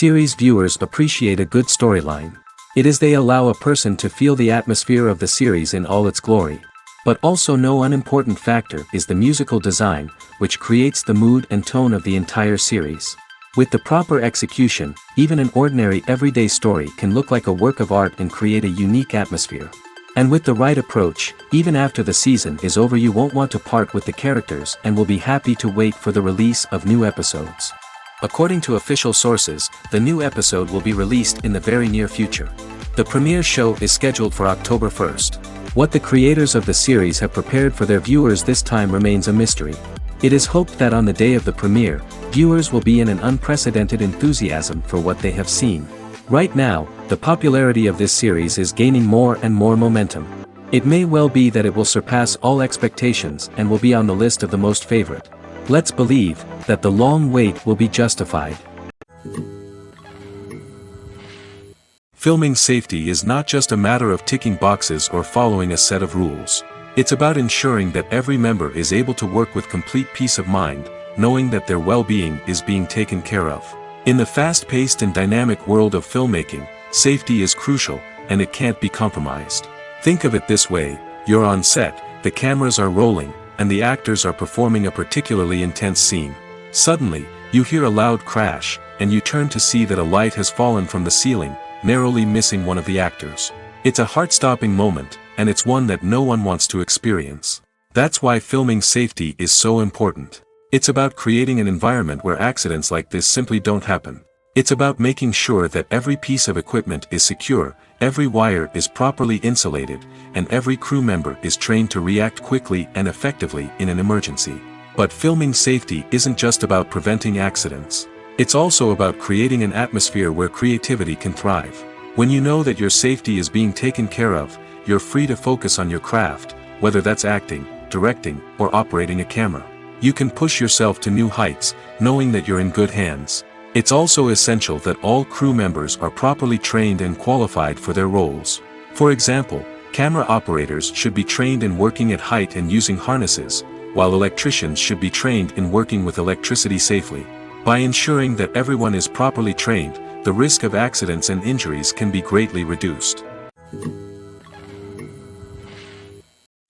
Series viewers appreciate a good storyline. It is they allow a person to feel the atmosphere of the series in all its glory. But also no unimportant factor is the musical design, which creates the mood and tone of the entire series. With the proper execution, even an ordinary everyday story can look like a work of art and create a unique atmosphere. And with the right approach, even after the season is over you won't want to part with the characters and will be happy to wait for the release of new episodes. According to official sources, the new episode will be released in the very near future. The premiere show is scheduled for October 1st. What the creators of the series have prepared for their viewers this time remains a mystery. It is hoped that on the day of the premiere, viewers will be in an unprecedented enthusiasm for what they have seen. Right now, the popularity of this series is gaining more and more momentum. It may well be that it will surpass all expectations and will be on the list of the most favorite. Let's believe that the long wait will be justified. Filming safety is not just a matter of ticking boxes or following a set of rules. It's about ensuring that every member is able to work with complete peace of mind, knowing that their well-being is being taken care of. In the fast-paced and dynamic world of filmmaking, safety is crucial, and it can't be compromised. Think of it this way: you're on set, the cameras are rolling, and the actors are performing a particularly intense scene. Suddenly, you hear a loud crash, and you turn to see that a light has fallen from the ceiling, narrowly missing one of the actors. It's a heart-stopping moment, and it's one that no one wants to experience. That's why filming safety is so important. It's about creating an environment where accidents like this simply don't happen. It's about making sure that every piece of equipment is secure, every wire is properly insulated, and every crew member is trained to react quickly and effectively in an emergency. But filming safety isn't just about preventing accidents. It's also about creating an atmosphere where creativity can thrive. When you know that your safety is being taken care of, you're free to focus on your craft, whether that's acting, directing, or operating a camera. You can push yourself to new heights, knowing that you're in good hands. It's also essential that all crew members are properly trained and qualified for their roles. For example, camera operators should be trained in working at height and using harnesses, while electricians should be trained in working with electricity safely. By ensuring that everyone is properly trained, the risk of accidents and injuries can be greatly reduced.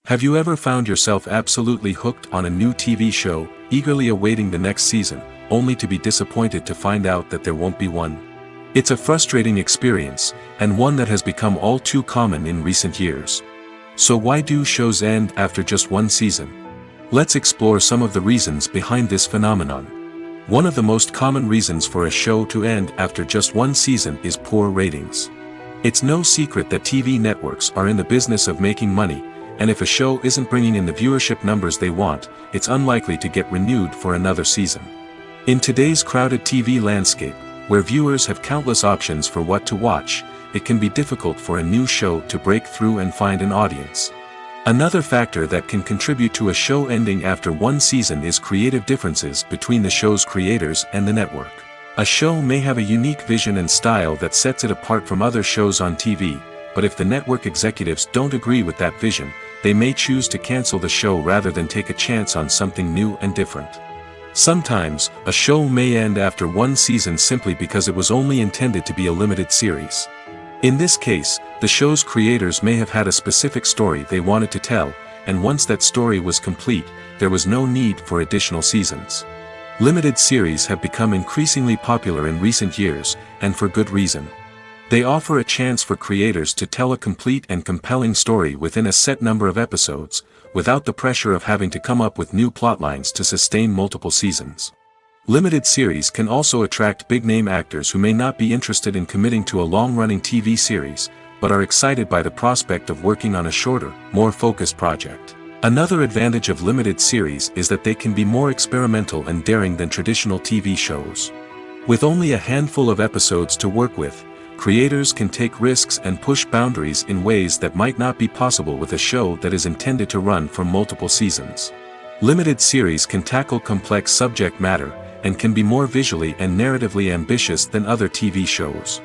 Have you ever found yourself absolutely hooked on a new TV show, eagerly awaiting the next season, only to be disappointed to find out that there won't be one? It's a frustrating experience, and one that has become all too common in recent years. So why do shows end after just one season? Let's explore some of the reasons behind this phenomenon. One of the most common reasons for a show to end after just one season is poor ratings. It's no secret that TV networks are in the business of making money, and if a show isn't bringing in the viewership numbers they want, it's unlikely to get renewed for another season. In today's crowded TV landscape, where viewers have countless options for what to watch, it can be difficult for a new show to break through and find an audience. Another factor that can contribute to a show ending after one season is creative differences between the show's creators and the network. A show may have a unique vision and style that sets it apart from other shows on TV, but if the network executives don't agree with that vision, they may choose to cancel the show rather than take a chance on something new and different. Sometimes, a show may end after one season simply because it was only intended to be a limited series. In this case, the show's creators may have had a specific story they wanted to tell, and once that story was complete, there was no need for additional seasons. Limited series have become increasingly popular in recent years, and for good reason. They offer a chance for creators to tell a complete and compelling story within a set number of episodes, without the pressure of having to come up with new plotlines to sustain multiple seasons. Limited series can also attract big-name actors who may not be interested in committing to a long-running TV series, but are excited by the prospect of working on a shorter, more focused project. Another advantage of limited series is that they can be more experimental and daring than traditional TV shows. With only a handful of episodes to work with, creators can take risks and push boundaries in ways that might not be possible with a show that is intended to run for multiple seasons. Limited series can tackle complex subject matter, and can be more visually and narratively ambitious than other TV shows.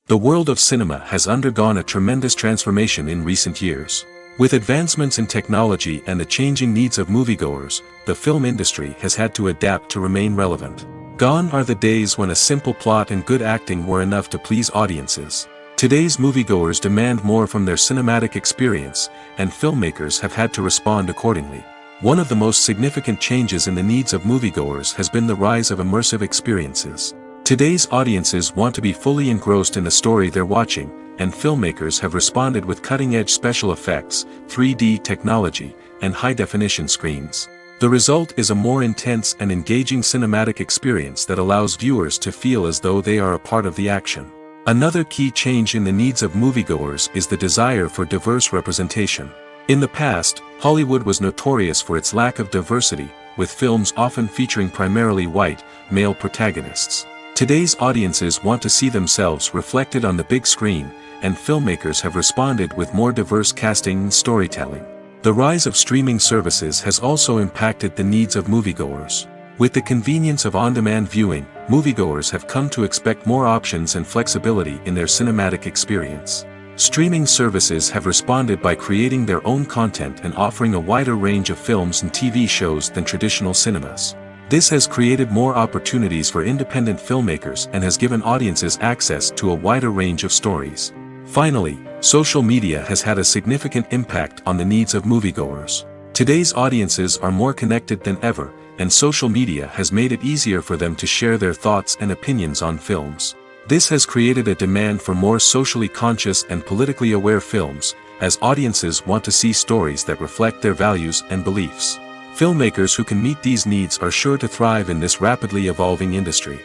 The world of cinema has undergone a tremendous transformation in recent years. With advancements in technology and the changing needs of moviegoers, the film industry has had to adapt to remain relevant. Gone are the days when a simple plot and good acting were enough to please audiences. Today's moviegoers demand more from their cinematic experience, and filmmakers have had to respond accordingly. One of the most significant changes in the needs of moviegoers has been the rise of immersive experiences. Today's audiences want to be fully engrossed in the story they're watching, and filmmakers have responded with cutting-edge special effects, 3D technology, and high-definition screens. The result is a more intense and engaging cinematic experience that allows viewers to feel as though they are a part of the action. Another key change in the needs of moviegoers is the desire for diverse representation. In the past, Hollywood was notorious for its lack of diversity, with films often featuring primarily white, male protagonists. Today's audiences want to see themselves reflected on the big screen, and filmmakers have responded with more diverse casting and storytelling. The rise of streaming services has also impacted the needs of moviegoers. With the convenience of on-demand viewing, moviegoers have come to expect more options and flexibility in their cinematic experience. Streaming services have responded by creating their own content and offering a wider range of films and TV shows than traditional cinemas. This has created more opportunities for independent filmmakers and has given audiences access to a wider range of stories. Finally, social media has had a significant impact on the needs of moviegoers. Today's audiences are more connected than ever, and social media has made it easier for them to share their thoughts and opinions on films. This has created a demand for more socially conscious and politically aware films, as audiences want to see stories that reflect their values and beliefs. Filmmakers who can meet these needs are sure to thrive in this rapidly evolving industry.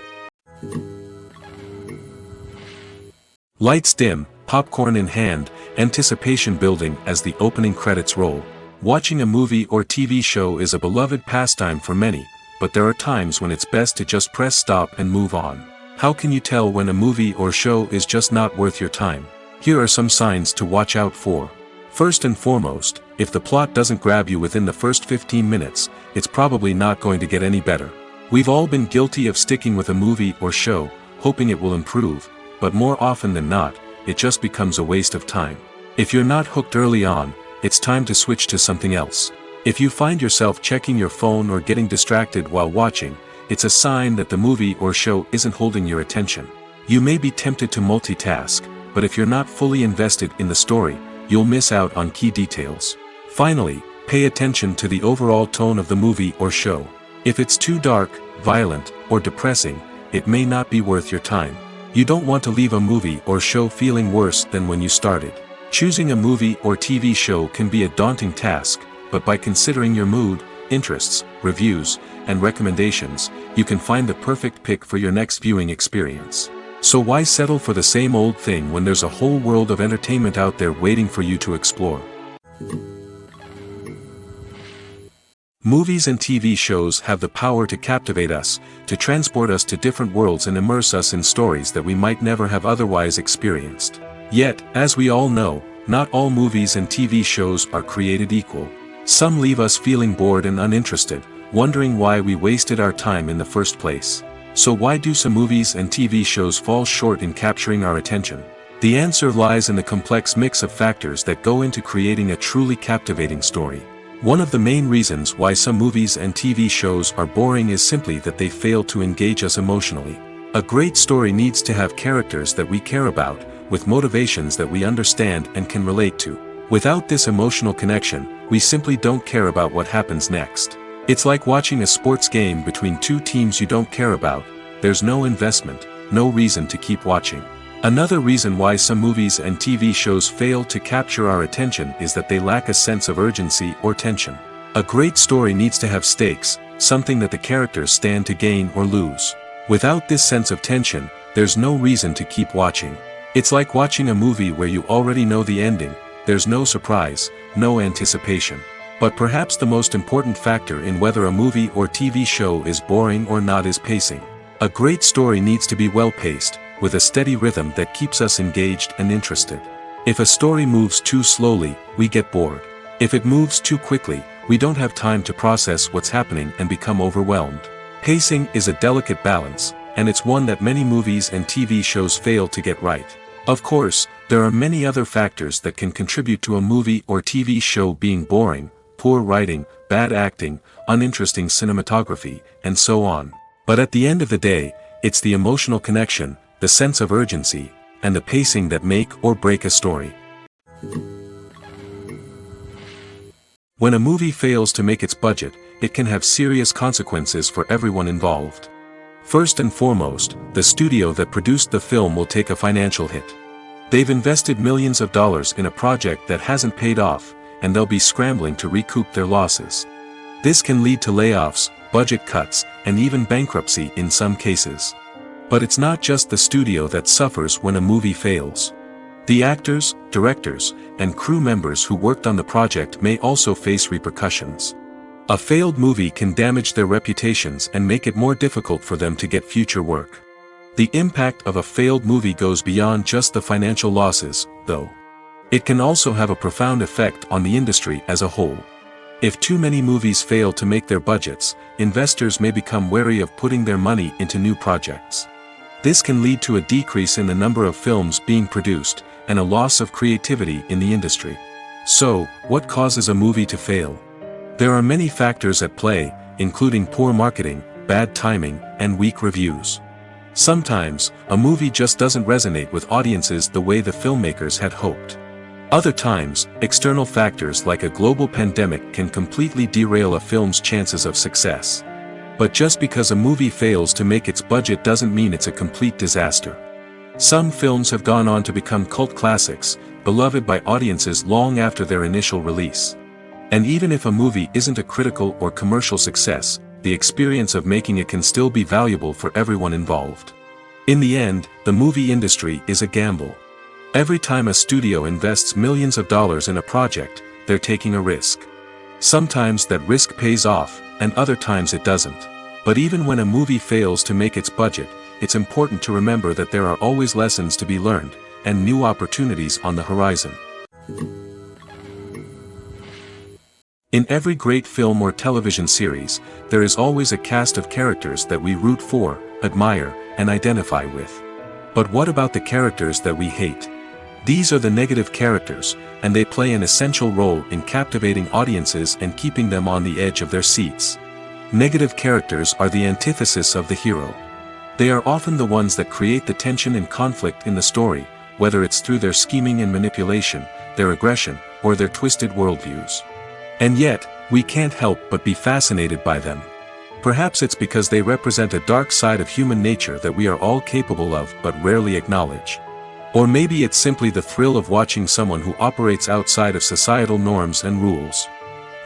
Lights dim, popcorn in hand, anticipation building as the opening credits roll. Watching a movie or TV show is a beloved pastime for many, but there are times when it's best to just press stop and move on. How can you tell when a movie or show is just not worth your time? Here are some signs to watch out for. First and foremost, if the plot doesn't grab you within the first 15 minutes, it's probably not going to get any better. We've all been guilty of sticking with a movie or show, hoping it will improve, but more often than not, it just becomes a waste of time. If you're not hooked early on, it's time to switch to something else. If you find yourself checking your phone or getting distracted while watching, it's a sign that the movie or show isn't holding your attention. You may be tempted to multitask, but if you're not fully invested in the story, you'll miss out on key details. Finally, pay attention to the overall tone of the movie or show. If it's too dark, violent, or depressing, it may not be worth your time. You don't want to leave a movie or show feeling worse than when you started. Choosing a movie or TV show can be a daunting task, but by considering your mood, interests, reviews, and recommendations, you can find the perfect pick for your next viewing experience. So why settle for the same old thing when there's a whole world of entertainment out there waiting for you to explore? Movies and TV shows have the power to captivate us, to transport us to different worlds and immerse us in stories that we might never have otherwise experienced. Yet, as we all know, not all movies and TV shows are created equal. Some leave us feeling bored and uninterested, wondering why we wasted our time in the first place. So why do some movies and TV shows fall short in capturing our attention? The answer lies in the complex mix of factors that go into creating a truly captivating story. One of the main reasons why some movies and TV shows are boring is simply that they fail to engage us emotionally. A great story needs to have characters that we care about, with motivations that we understand and can relate to. Without this emotional connection, we simply don't care about what happens next. It's like watching a sports game between two teams you don't care about. There's no investment, no reason to keep watching. Another reason why some movies and TV shows fail to capture our attention is that they lack a sense of urgency or tension. A great story needs to have stakes, something that the characters stand to gain or lose. Without this sense of tension, there's no reason to keep watching. It's like watching a movie where you already know the ending. There's no surprise, no anticipation. But perhaps the most important factor in whether a movie or TV show is boring or not is pacing. A great story needs to be well-paced, with a steady rhythm that keeps us engaged and interested. If a story moves too slowly, we get bored. If it moves too quickly, we don't have time to process what's happening and become overwhelmed. Pacing is a delicate balance, and it's one that many movies and TV shows fail to get right. Of course, There are many other factors that can contribute to a movie or TV show being boring: poor writing, bad acting, uninteresting cinematography, and so on. But at the end of the day, it's the emotional connection, the sense of urgency, and the pacing that make or break a story. When a movie fails to make its budget, it can have serious consequences for everyone involved. First and foremost, the studio that produced the film will take a financial hit. They've invested millions of dollars in a project that hasn't paid off, and they'll be scrambling to recoup their losses. This can lead to layoffs, budget cuts, and even bankruptcy in some cases. But it's not just the studio that suffers when a movie fails. The actors, directors, and crew members who worked on the project may also face repercussions. A failed movie can damage their reputations and make it more difficult for them to get future work. The impact of a failed movie goes beyond just the financial losses, though. It can also have a profound effect on the industry as a whole. If too many movies fail to make their budgets, investors may become wary of putting their money into new projects. This can lead to a decrease in the number of films being produced, and a loss of creativity in the industry. So, what causes a movie to fail? There are many factors at play, including poor marketing, bad timing, and weak reviews. Sometimes, a movie just doesn't resonate with audiences the way the filmmakers had hoped. Other times, external factors like a global pandemic can completely derail a film's chances of success. But just because a movie fails to make its budget doesn't mean it's a complete disaster. Some films have gone on to become cult classics, beloved by audiences long after their initial release. And even if a movie isn't a critical or commercial success, the experience of making it can still be valuable for everyone involved. In the end, the movie industry is a gamble. Every time a studio invests millions of dollars in a project, they're taking a risk. Sometimes that risk pays off, and other times it doesn't. But even when a movie fails to make its budget, it's important to remember that there are always lessons to be learned, and new opportunities on the horizon. In every great film or television series, there is always a cast of characters that we root for, admire, and identify with. But what about the characters that we hate? These are the negative characters, and they play an essential role in captivating audiences and keeping them on the edge of their seats. Negative characters are the antithesis of the hero. They are often the ones that create the tension and conflict in the story, whether it's through their scheming and manipulation, their aggression, or their twisted worldviews. And yet, we can't help but be fascinated by them. Perhaps it's because they represent a dark side of human nature that we are all capable of but rarely acknowledge. Or maybe it's simply the thrill of watching someone who operates outside of societal norms and rules.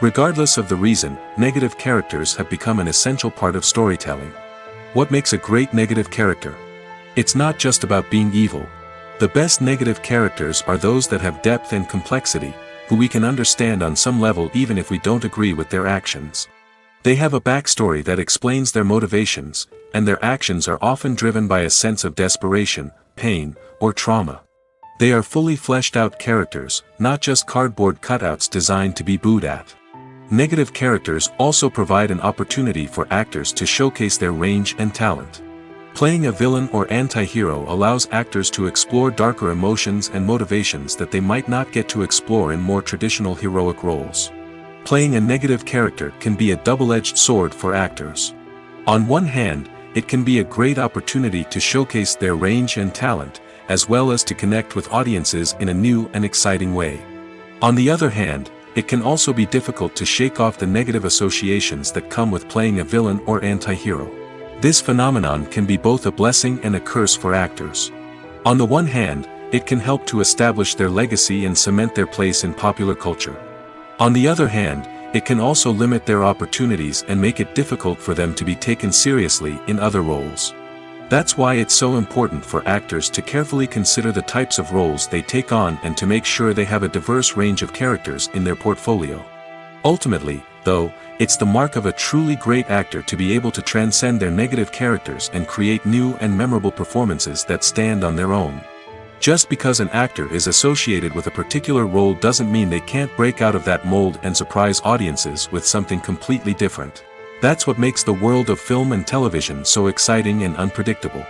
Regardless of the reason, negative characters have become an essential part of storytelling. What makes a great negative character? It's not just about being evil. The best negative characters are those that have depth and complexity, who we can understand on some level even if we don't agree with their actions. They have a backstory that explains their motivations, and their actions are often driven by a sense of desperation, pain, or trauma. They are fully fleshed out characters, not just cardboard cutouts designed to be booed at. Negative characters also provide an opportunity for actors to showcase their range and talent. Playing a villain or anti-hero allows actors to explore darker emotions and motivations that they might not get to explore in more traditional heroic roles. Playing a negative character can be a double-edged sword for actors. On one hand, it can be a great opportunity to showcase their range and talent, as well as to connect with audiences in a new and exciting way. On the other hand, it can also be difficult to shake off the negative associations that come with playing a villain or anti-hero. This phenomenon can be both a blessing and a curse for actors. On the one hand, it can help to establish their legacy and cement their place in popular culture. On the other hand, it can also limit their opportunities and make it difficult for them to be taken seriously in other roles. That's why it's so important for actors to carefully consider the types of roles they take on and to make sure they have a diverse range of characters in their portfolio. Ultimately, though, it's the mark of a truly great actor to be able to transcend their negative characters and create new and memorable performances that stand on their own. Just because an actor is associated with a particular role doesn't mean they can't break out of that mold and surprise audiences with something completely different. That's what makes the world of film and television so exciting and unpredictable.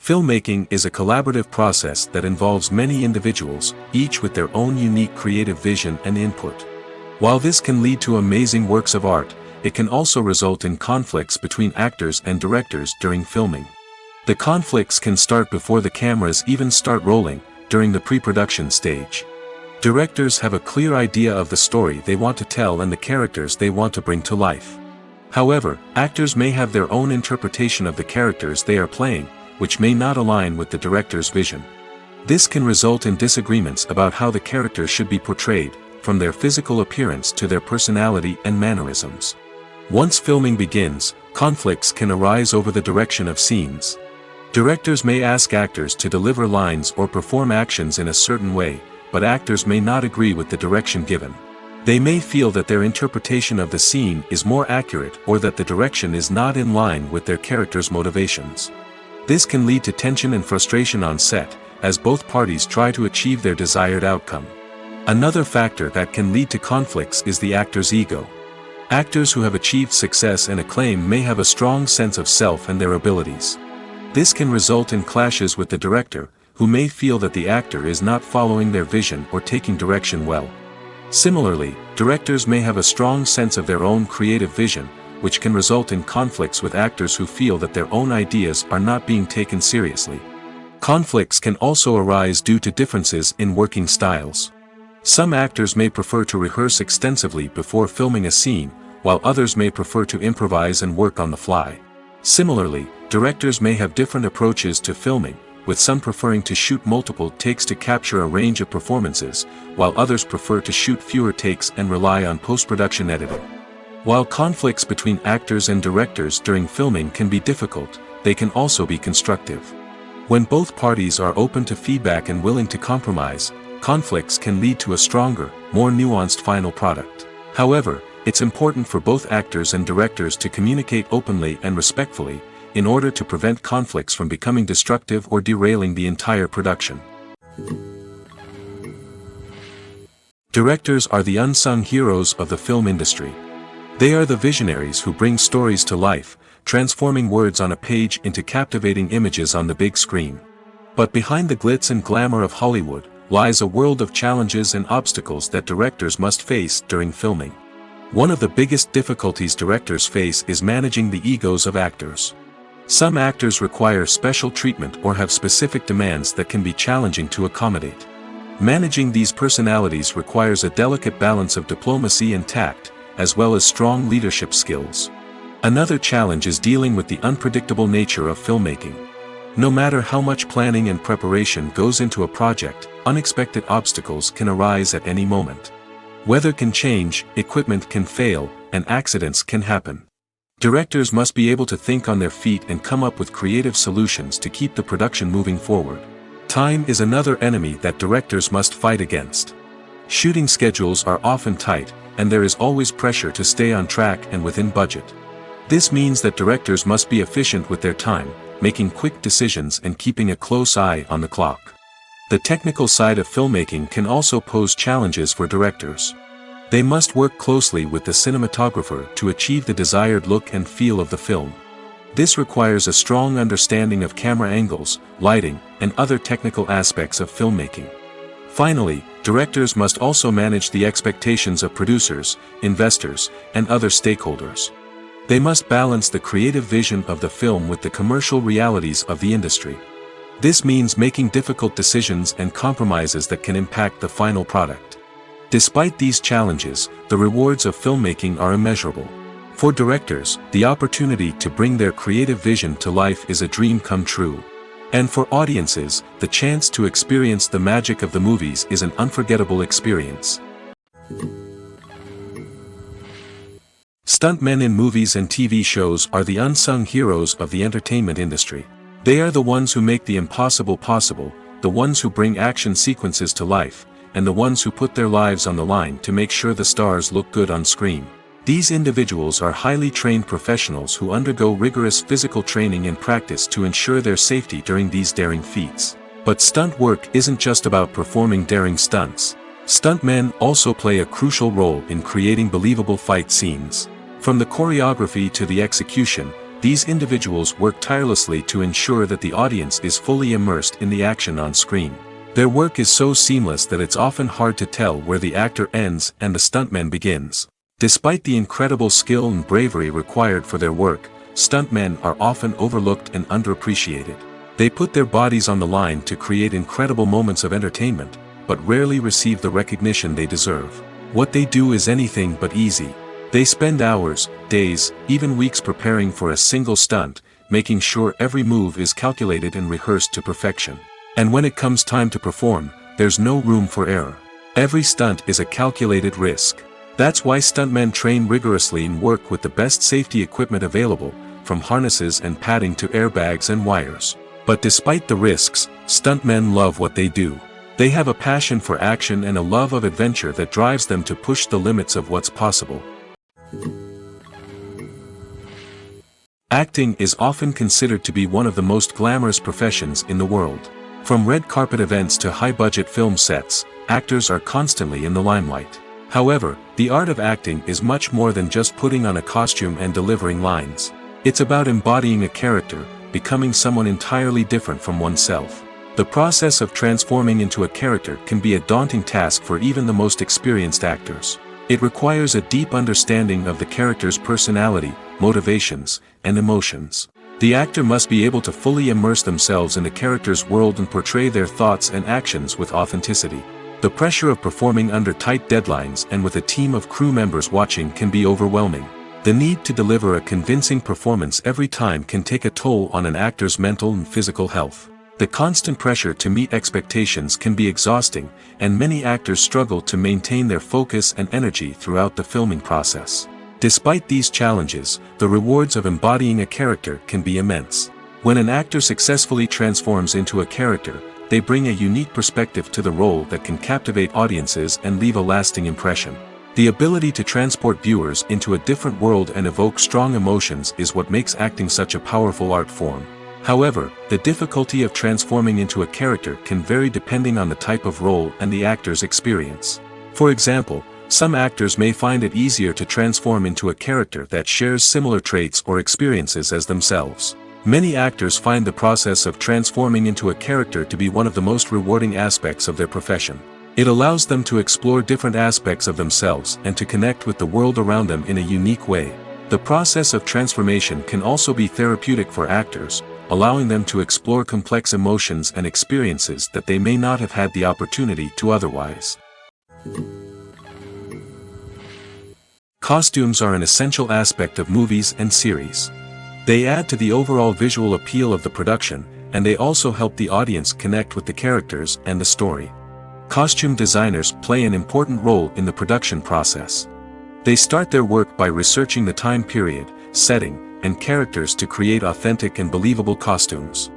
Filmmaking is a collaborative process that involves many individuals, each with their own unique creative vision and input. While this can lead to amazing works of art, it can also result in conflicts between actors and directors during filming. The conflicts can start before the cameras even start rolling, during the pre-production stage. Directors have a clear idea of the story they want to tell and the characters they want to bring to life. However, actors may have their own interpretation of the characters they are playing, which may not align with the director's vision. This can result in disagreements about how the characters should be portrayed, from their physical appearance to their personality and mannerisms. Once filming begins, conflicts can arise over the direction of scenes. Directors may ask actors to deliver lines or perform actions in a certain way, but actors may not agree with the direction given. They may feel that their interpretation of the scene is more accurate or that the direction is not in line with their character's motivations. This can lead to tension and frustration on set, as both parties try to achieve their desired outcome. Another factor that can lead to conflicts is the actor's ego. Actors who have achieved success and acclaim may have a strong sense of self and their abilities. This can result in clashes with the director, who may feel that the actor is not following their vision or taking direction well. Similarly, directors may have a strong sense of their own creative vision, which can result in conflicts with actors who feel that their own ideas are not being taken seriously. Conflicts can also arise due to differences in working styles. Some actors may prefer to rehearse extensively before filming a scene, while others may prefer to improvise and work on the fly. Similarly, directors may have different approaches to filming, with some preferring to shoot multiple takes to capture a range of performances, while others prefer to shoot fewer takes and rely on post-production editing. While conflicts between actors and directors during filming can be difficult, they can also be constructive. When both parties are open to feedback and willing to compromise, conflicts can lead to a stronger, more nuanced final product. However, it's important for both actors and directors to communicate openly and respectfully, in order to prevent conflicts from becoming destructive or derailing the entire production. Directors are the unsung heroes of the film industry. They are the visionaries who bring stories to life, transforming words on a page into captivating images on the big screen. But behind the glitz and glamour of Hollywood, lies a world of challenges and obstacles that directors must face during filming. One of the biggest difficulties directors face is managing the egos of actors. Some actors require special treatment or have specific demands that can be challenging to accommodate. Managing these personalities requires a delicate balance of diplomacy and tact, as well as strong leadership skills. Another challenge is dealing with the unpredictable nature of filmmaking. No matter how much planning and preparation goes into a project, unexpected obstacles can arise at any moment. Weather can change, equipment can fail, and accidents can happen. Directors must be able to think on their feet and come up with creative solutions to keep the production moving forward. Time is another enemy that directors must fight against. Shooting schedules are often tight, and there is always pressure to stay on track and within budget. This means that directors must be efficient with their time, making quick decisions and keeping a close eye on the clock. The technical side of filmmaking can also pose challenges for directors. They must work closely with the cinematographer to achieve the desired look and feel of the film. This requires a strong understanding of camera angles, lighting, and other technical aspects of filmmaking. Finally, directors must also manage the expectations of producers, investors, and other stakeholders. They must balance the creative vision of the film with the commercial realities of the industry. This means making difficult decisions and compromises that can impact the final product. Despite these challenges, the rewards of filmmaking are immeasurable. For directors, the opportunity to bring their creative vision to life is a dream come true. And for audiences, the chance to experience the magic of the movies is an unforgettable experience. Stuntmen in movies and TV shows are the unsung heroes of the entertainment industry. They are the ones who make the impossible possible, the ones who bring action sequences to life, and the ones who put their lives on the line to make sure the stars look good on screen. These individuals are highly trained professionals who undergo rigorous physical training and practice to ensure their safety during these daring feats. But stunt work isn't just about performing daring stunts. Stuntmen also play a crucial role in creating believable fight scenes. From the choreography to the execution, These individuals work tirelessly to ensure that the audience is fully immersed in the action on screen. Their work is so seamless that it's often hard to tell where the actor ends and the stuntman begins. Despite the incredible skill and bravery required for their work, stuntmen are often overlooked and underappreciated. They put their bodies on the line to create incredible moments of entertainment, but rarely receive the recognition they deserve. What they do is anything but easy. They spend hours, days, even weeks preparing for a single stunt, making sure every move is calculated and rehearsed to perfection. And when it comes time to perform, there's no room for error. Every stunt is a calculated risk. That's why stuntmen train rigorously and work with the best safety equipment available, from harnesses and padding to airbags and wires. But despite the risks, stuntmen love what they do. They have a passion for action and a love of adventure that drives them to push the limits of what's possible. Acting is often considered to be one of the most glamorous professions in the world. From red carpet events to high-budget film sets, actors are constantly in the limelight. However, the art of acting is much more than just putting on a costume and delivering lines. It's about embodying a character, becoming someone entirely different from oneself. The process of transforming into a character can be a daunting task for even the most experienced actors. It requires a deep understanding of the character's personality, motivations, and emotions. The actor must be able to fully immerse themselves in the character's world and portray their thoughts and actions with authenticity. The pressure of performing under tight deadlines and with a team of crew members watching can be overwhelming. The need to deliver a convincing performance every time can take a toll on an actor's mental and physical health. The constant pressure to meet expectations can be exhausting, and many actors struggle to maintain their focus and energy throughout the filming process. Despite these challenges, the rewards of embodying a character can be immense. When an actor successfully transforms into a character, they bring a unique perspective to the role that can captivate audiences and leave a lasting impression. The ability to transport viewers into a different world and evoke strong emotions is what makes acting such a powerful art form. However, the difficulty of transforming into a character can vary depending on the type of role and the actor's experience. For example, some actors may find it easier to transform into a character that shares similar traits or experiences as themselves. Many actors find the process of transforming into a character to be one of the most rewarding aspects of their profession. It allows them to explore different aspects of themselves and to connect with the world around them in a unique way. The process of transformation can also be therapeutic for actors, allowing them to explore complex emotions and experiences that they may not have had the opportunity to otherwise. Costumes are an essential aspect of movies and series. They add to the overall visual appeal of the production, and they also help the audience connect with the characters and the story. Costume designers play an important role in the production process. They start their work by researching the time period, setting, and characters to create authentic and believable costumes.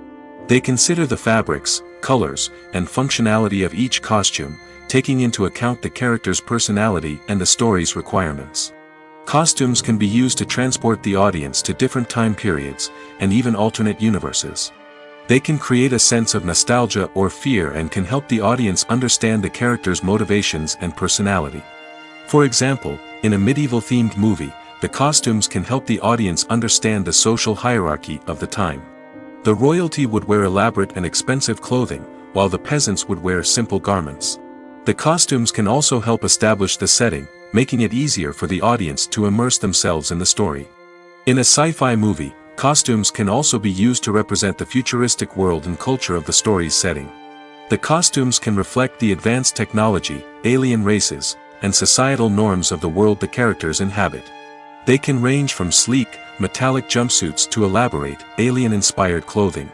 They consider the fabrics, colors, and functionality of each costume, taking into account the character's personality and the story's requirements. Costumes can be used to transport the audience to different time periods, and even alternate universes. They can create a sense of nostalgia or fear and can help the audience understand the character's motivations and personality. For example, in a medieval-themed movie, the costumes can help the audience understand the social hierarchy of the time. The royalty would wear elaborate and expensive clothing, while the peasants would wear simple garments. The costumes can also help establish the setting, making it easier for the audience to immerse themselves in the story. In a sci-fi movie, costumes can also be used to represent the futuristic world and culture of the story's setting. The costumes can reflect the advanced technology, alien races, and societal norms of the world the characters inhabit. They can range from sleek, metallic jumpsuits to elaborate, alien-inspired clothing.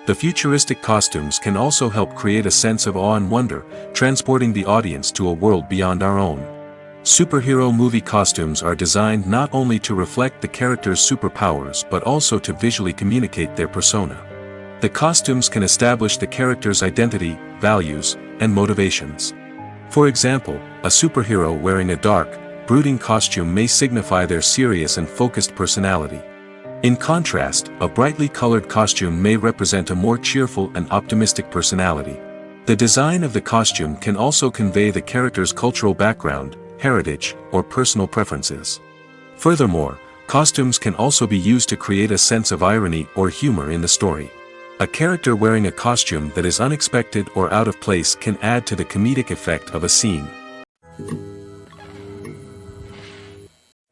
The futuristic costumes can also help create a sense of awe and wonder, transporting the audience to a world beyond our own. Superhero movie costumes are designed not only to reflect the character's superpowers but also to visually communicate their persona. The costumes can establish the character's identity, values, and motivations. For example, a superhero wearing a dark, brooding costume may signify their serious and focused personality. In contrast, a brightly colored costume may represent a more cheerful and optimistic personality. The design of the costume can also convey the character's cultural background, heritage, or personal preferences. Furthermore, Costumes can also be used to create a sense of irony or humor in the story. A character wearing a costume that is unexpected or out of place can add to the comedic effect of a scene.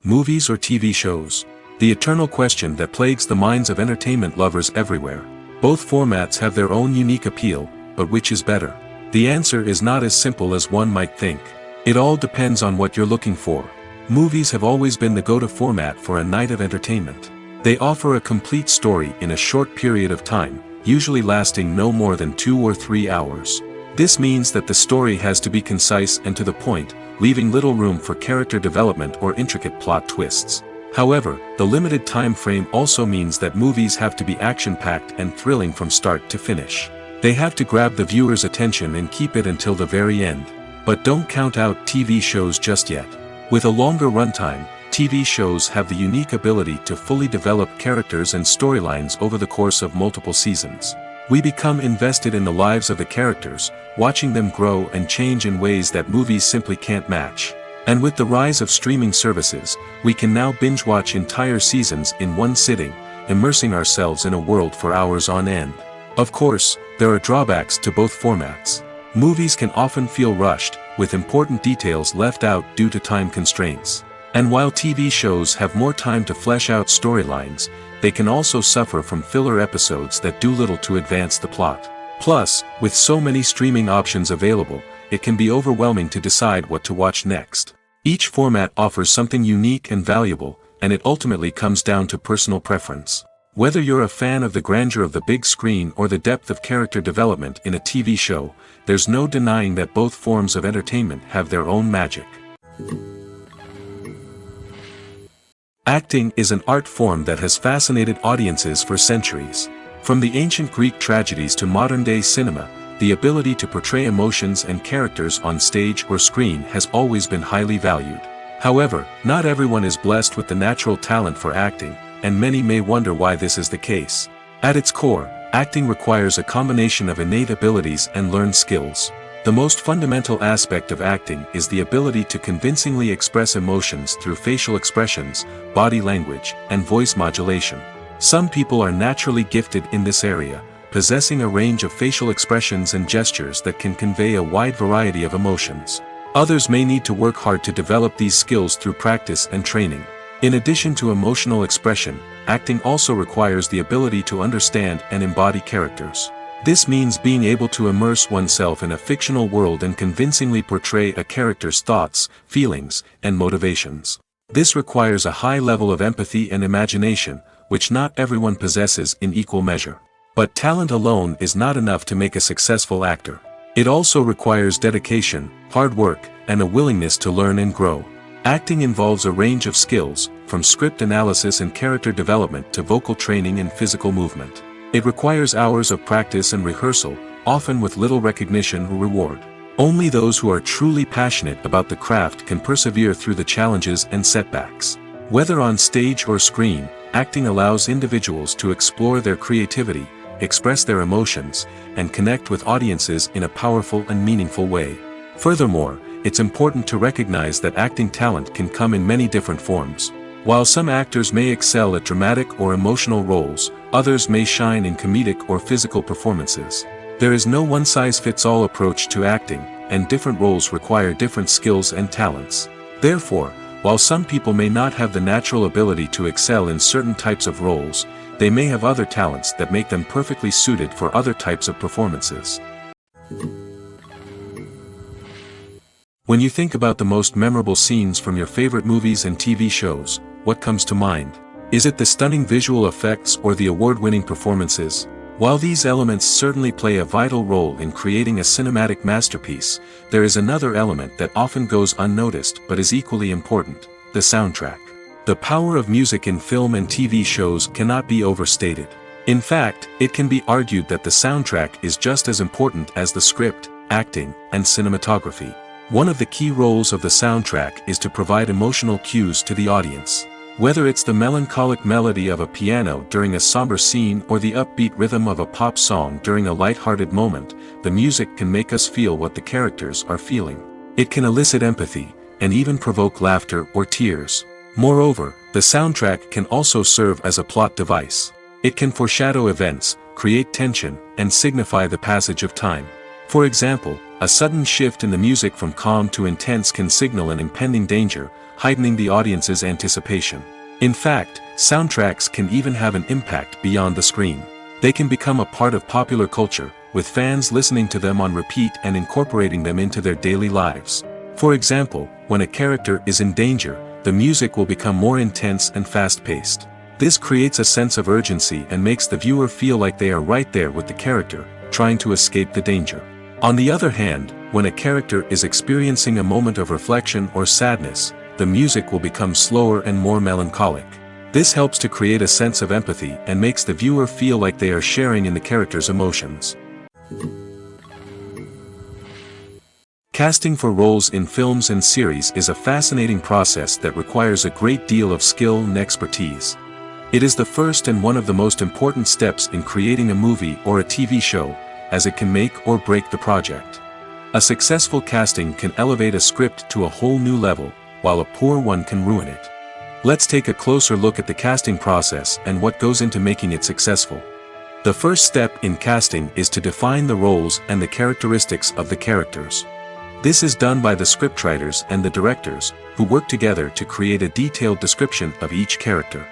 Movies or TV shows? The eternal question that plagues the minds of entertainment lovers everywhere. Both formats have their own unique appeal, but which is better? The answer is not as simple as one might think. It all depends on what you're looking for. Movies have always been the go-to format for a night of entertainment. They offer a complete story in a short period of time, usually lasting no more than 2 or 3 hours. This means that the story has to be concise and to the point, leaving little room for character development or intricate plot twists. However, the limited time frame also means that movies have to be action-packed and thrilling from start to finish. They have to grab the viewer's attention and keep it until the very end. But don't count out TV shows just yet. With a longer runtime, TV shows have the unique ability to fully develop characters and storylines over the course of multiple seasons. We become invested in the lives of the characters, watching them grow and change in ways that movies simply can't match. And with the rise of streaming services, we can now binge-watch entire seasons in one sitting, immersing ourselves in a world for hours on end. Of course, there are drawbacks to both formats. Movies can often feel rushed, with important details left out due to time constraints. And while TV shows have more time to flesh out storylines, they can also suffer from filler episodes that do little to advance the plot. Plus, with so many streaming options available, it can be overwhelming to decide what to watch next. Each format offers something unique and valuable, and it ultimately comes down to personal preference. Whether you're a fan of the grandeur of the big screen or the depth of character development in a TV show, there's no denying that both forms of entertainment have their own magic. Acting is an art form that has fascinated audiences for centuries. From the ancient Greek tragedies to modern-day cinema, the ability to portray emotions and characters on stage or screen has always been highly valued. However, not everyone is blessed with the natural talent for acting, and many may wonder why this is the case. At its core, acting requires a combination of innate abilities and learned skills. The most fundamental aspect of acting is the ability to convincingly express emotions through facial expressions, body language, and voice modulation. Some people are naturally gifted in this area, possessing a range of facial expressions and gestures that can convey a wide variety of emotions. Others may need to work hard to develop these skills through practice and training. In addition to emotional expression, acting also requires the ability to understand and embody characters. This means being able to immerse oneself in a fictional world and convincingly portray a character's thoughts, feelings, and motivations. This requires a high level of empathy and imagination, which not everyone possesses in equal measure. But talent alone is not enough to make a successful actor. It also requires dedication, hard work, and a willingness to learn and grow. Acting involves a range of skills, from script analysis and character development to vocal training and physical movement. It requires hours of practice and rehearsal, often with little recognition or reward. Only those who are truly passionate about the craft can persevere through the challenges and setbacks. Whether on stage or screen, acting allows individuals to explore their creativity, express their emotions, and connect with audiences in a powerful and meaningful way. Furthermore, it's important to recognize that acting talent can come in many different forms. While some actors may excel at dramatic or emotional roles, others may shine in comedic or physical performances. There is no one-size-fits-all approach to acting, and different roles require different skills and talents. Therefore, while some people may not have the natural ability to excel in certain types of roles, they may have other talents that make them perfectly suited for other types of performances. When you think about the most memorable scenes from your favorite movies and TV shows, what comes to mind? Is it the stunning visual effects or the award-winning performances? While these elements certainly play a vital role in creating a cinematic masterpiece, there is another element that often goes unnoticed but is equally important: the soundtrack. The power of music in film and TV shows cannot be overstated. In fact, it can be argued that the soundtrack is just as important as the script, acting, and cinematography. One of the key roles of the soundtrack is to provide emotional cues to the audience. Whether it's the melancholic melody of a piano during a somber scene or the upbeat rhythm of a pop song during a lighthearted moment, the music can make us feel what the characters are feeling. It can elicit empathy, and even provoke laughter or tears. Moreover, The soundtrack can also serve as a plot device. It can foreshadow events, create tension, and signify the passage of time. For example, a sudden shift in the music from calm to intense can signal an impending danger, heightening the audience's anticipation. In fact, soundtracks can even have an impact beyond the screen. They can become a part of popular culture, with fans listening to them on repeat and incorporating them into their daily lives. For example, when a character is in danger, the music will become more intense and fast-paced. This creates a sense of urgency and makes the viewer feel like they are right there with the character, trying to escape the danger. On the other hand, when a character is experiencing a moment of reflection or sadness, the music will become slower and more melancholic. This helps to create a sense of empathy and makes the viewer feel like they are sharing in the character's emotions. Casting for roles in films and series is a fascinating process that requires a great deal of skill and expertise. It is the first and one of the most important steps in creating a movie or a TV show, as it can make or break the project. A successful casting can elevate a script to a whole new level, while a poor one can ruin it. Let's take a closer look at the casting process and what goes into making it successful. The first step in casting is to define the roles and the characteristics of the characters. This is done by the scriptwriters and the directors, who work together to create a detailed description of each character.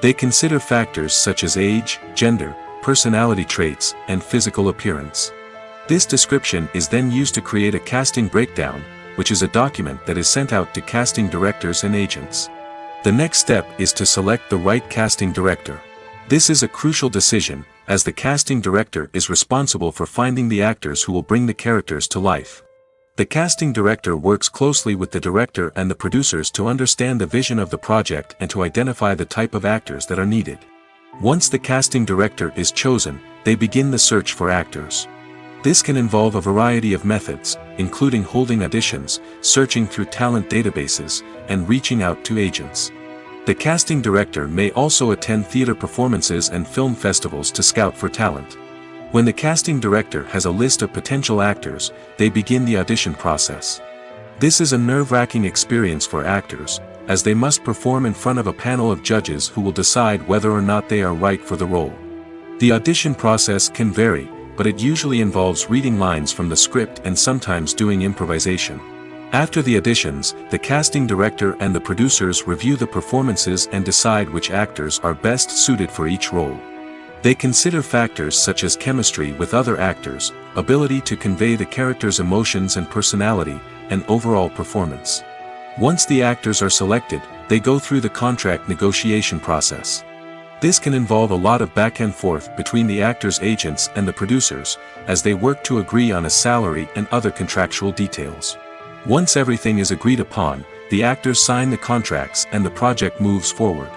They consider factors such as age, gender, personality traits, and physical appearance. This description is then used to create a casting breakdown, which is a document that is sent out to casting directors and agents. The next step is to select the right casting director. This is a crucial decision, as the casting director is responsible for finding the actors who will bring the characters to life. The casting director works closely with the director and the producers to understand the vision of the project and to identify the type of actors that are needed. Once the casting director is chosen, they begin the search for actors. This can involve a variety of methods, including holding auditions, searching through talent databases, and reaching out to agents. The casting director may also attend theater performances and film festivals to scout for talent. When the casting director has a list of potential actors, they begin the audition process. This is a nerve-wracking experience for actors, as they must perform in front of a panel of judges who will decide whether or not they are right for the role. The audition process can vary, but it usually involves reading lines from the script and sometimes doing improvisation. After the auditions, the casting director and the producers review the performances and decide which actors are best suited for each role. They consider factors such as chemistry with other actors, ability to convey the character's emotions and personality, and overall performance. Once the actors are selected, they go through the contract negotiation process. This can involve a lot of back and forth between the actors' agents and the producers, as they work to agree on a salary and other contractual details. Once everything is agreed upon, the actors sign the contracts and the project moves forward.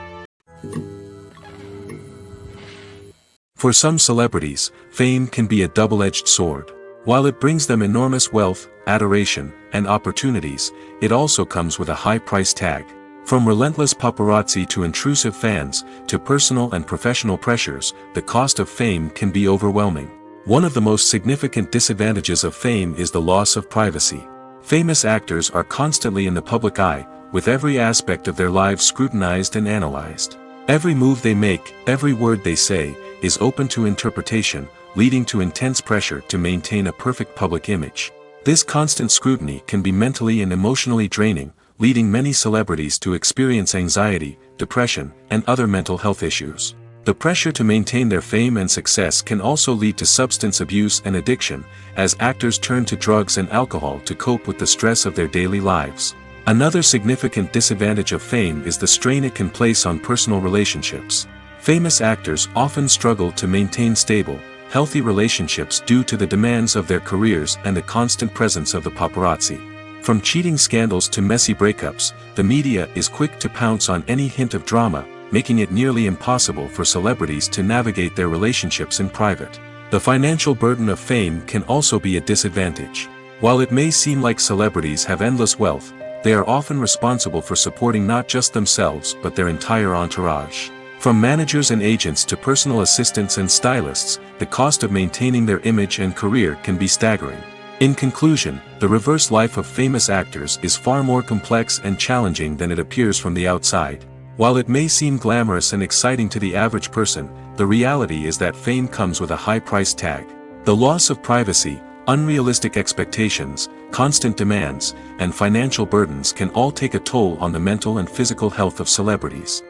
For some celebrities, fame can be a double-edged sword. While it brings them enormous wealth, adoration, and opportunities, it also comes with a high price tag. From relentless paparazzi to intrusive fans, to personal and professional pressures, the cost of fame can be overwhelming. One of the most significant disadvantages of fame is the loss of privacy. Famous actors are constantly in the public eye, with every aspect of their lives scrutinized and analyzed. Every move they make, every word they say, is open to interpretation, leading to intense pressure to maintain a perfect public image. This constant scrutiny can be mentally and emotionally draining, leading many celebrities to experience anxiety, depression, and other mental health issues. The pressure to maintain their fame and success can also lead to substance abuse and addiction, as actors turn to drugs and alcohol to cope with the stress of their daily lives. Another significant disadvantage of fame is the strain it can place on personal relationships. Famous actors often struggle to maintain stable, healthy relationships due to the demands of their careers and the constant presence of the paparazzi. From cheating scandals to messy breakups, the media is quick to pounce on any hint of drama, making it nearly impossible for celebrities to navigate their relationships in private. The financial burden of fame can also be a disadvantage. While it may seem like celebrities have endless wealth, they are often responsible for supporting not just themselves but their entire entourage. From managers and agents to personal assistants and stylists, the cost of maintaining their image and career can be staggering. In conclusion, the reverse life of famous actors is far more complex and challenging than it appears from the outside. While it may seem glamorous and exciting to the average person, the reality is that fame comes with a high price tag. The loss of privacy, unrealistic expectations, constant demands, and financial burdens can all take a toll on the mental and physical health of celebrities.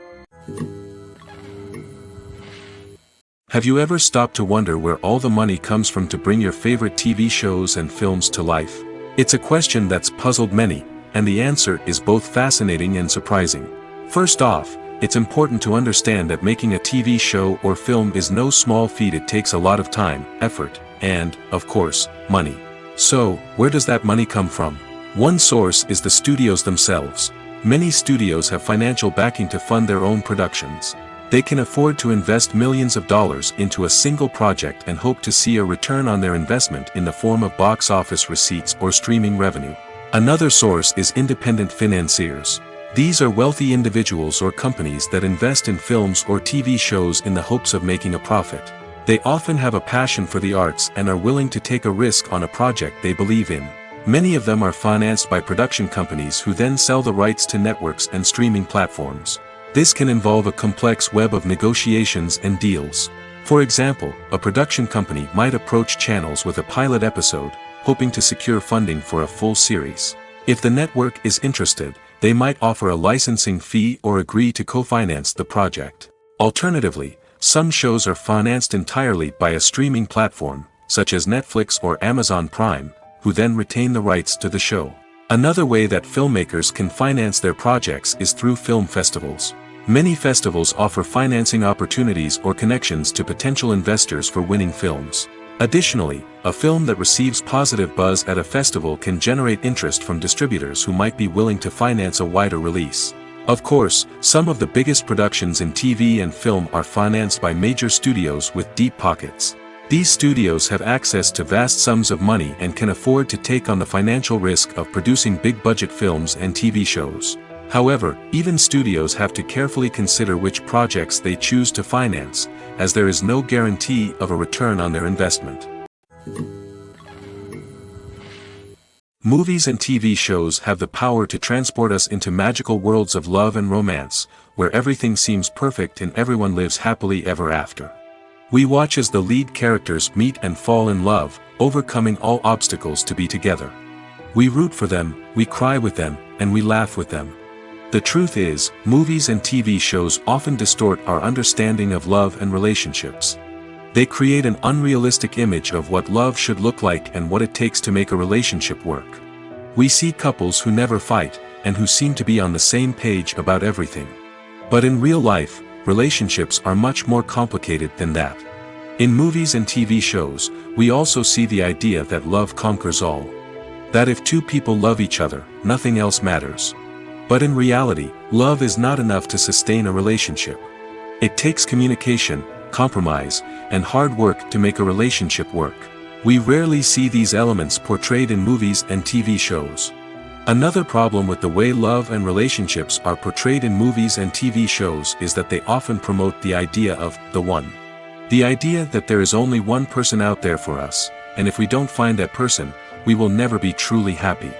Have you ever stopped to wonder where all the money comes from to bring your favorite TV shows and films to life? It's a question that's puzzled many, and the answer is both fascinating and surprising. First off, it's important to understand that making a TV show or film is no small feat. It takes a lot of time, effort, and, of course, money. So, where does that money come from? One source is the studios themselves. Many studios have financial backing to fund their own productions. They can afford to invest millions of dollars into a single project and hope to see a return on their investment in the form of box office receipts or streaming revenue. Another source is independent financiers. These are wealthy individuals or companies that invest in films or TV shows in the hopes of making a profit. They often have a passion for the arts and are willing to take a risk on a project they believe in. Many of them are financed by production companies who then sell the rights to networks and streaming platforms. This can involve a complex web of negotiations and deals. For example, a production company might approach channels with a pilot episode, hoping to secure funding for a full series. If the network is interested, they might offer a licensing fee or agree to co-finance the project. Alternatively, some shows are financed entirely by a streaming platform, such as Netflix or Amazon Prime, who then retain the rights to the show. Another way that filmmakers can finance their projects is through film festivals. Many festivals offer financing opportunities or connections to potential investors for winning films. Additionally, a film that receives positive buzz at a festival can generate interest from distributors who might be willing to finance a wider release. Of course, some of the biggest productions in TV and film are financed by major studios with deep pockets. These studios have access to vast sums of money and can afford to take on the financial risk of producing big-budget films and TV shows. However, even studios have to carefully consider which projects they choose to finance, as there is no guarantee of a return on their investment. Movies and TV shows have the power to transport us into magical worlds of love and romance, where everything seems perfect and everyone lives happily ever after. We watch as the lead characters meet and fall in love, overcoming all obstacles to be together. We root for them, we cry with them, and we laugh with them. The truth is, movies and TV shows often distort our understanding of love and relationships. They create an unrealistic image of what love should look like and what it takes to make a relationship work. We see couples who never fight, and who seem to be on the same page about everything. But in real life, relationships are much more complicated than that. In movies and TV shows, we also see the idea that love conquers all. That if two people love each other, nothing else matters. But in reality, love is not enough to sustain a relationship. It takes communication, compromise, and hard work to make a relationship work. We rarely see these elements portrayed in movies and TV shows. Another problem with the way love and relationships are portrayed in movies and TV shows is that they often promote the idea of the one. The idea that there is only one person out there for us, and if we don't find that person, we will never be truly happy.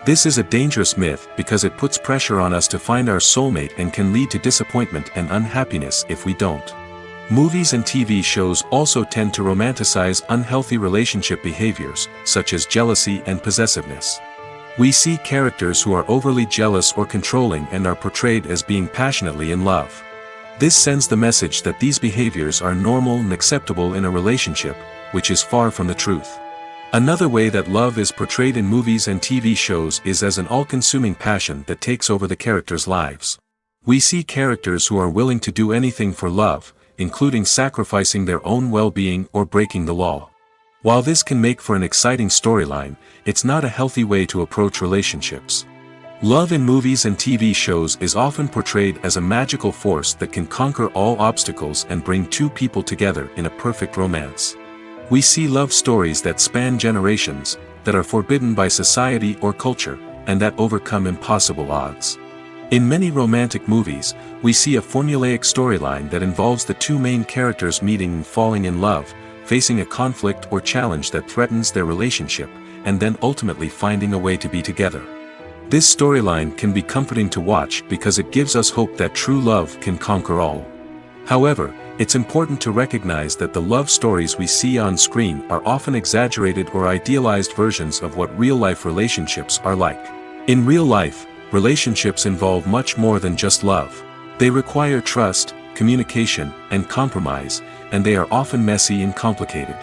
This is a dangerous myth because it puts pressure on us to find our soulmate and can lead to disappointment and unhappiness if we don't. Movies and TV shows also tend to romanticize unhealthy relationship behaviors, such as jealousy and possessiveness. We see characters who are overly jealous or controlling and are portrayed as being passionately in love. This sends the message that these behaviors are normal and acceptable in a relationship, which is far from the truth. Another way that love is portrayed in movies and TV shows is as an all-consuming passion that takes over the characters' lives. We see characters who are willing to do anything for love, including sacrificing their own well-being or breaking the law. While this can make for an exciting storyline, it's not a healthy way to approach relationships. Love in movies and TV shows is often portrayed as a magical force that can conquer all obstacles and bring two people together in a perfect romance. We see love stories that span generations, that are forbidden by society or culture, and that overcome impossible odds. In many romantic movies, we see a formulaic storyline that involves the two main characters meeting and falling in love, facing a conflict or challenge that threatens their relationship, and then ultimately finding a way to be together. This storyline can be comforting to watch because it gives us hope that true love can conquer all. However, it's important to recognize that the love stories we see on screen are often exaggerated or idealized versions of what real-life relationships are like. In real life, relationships involve much more than just love. They require trust, communication, and compromise, and they are often messy and complicated.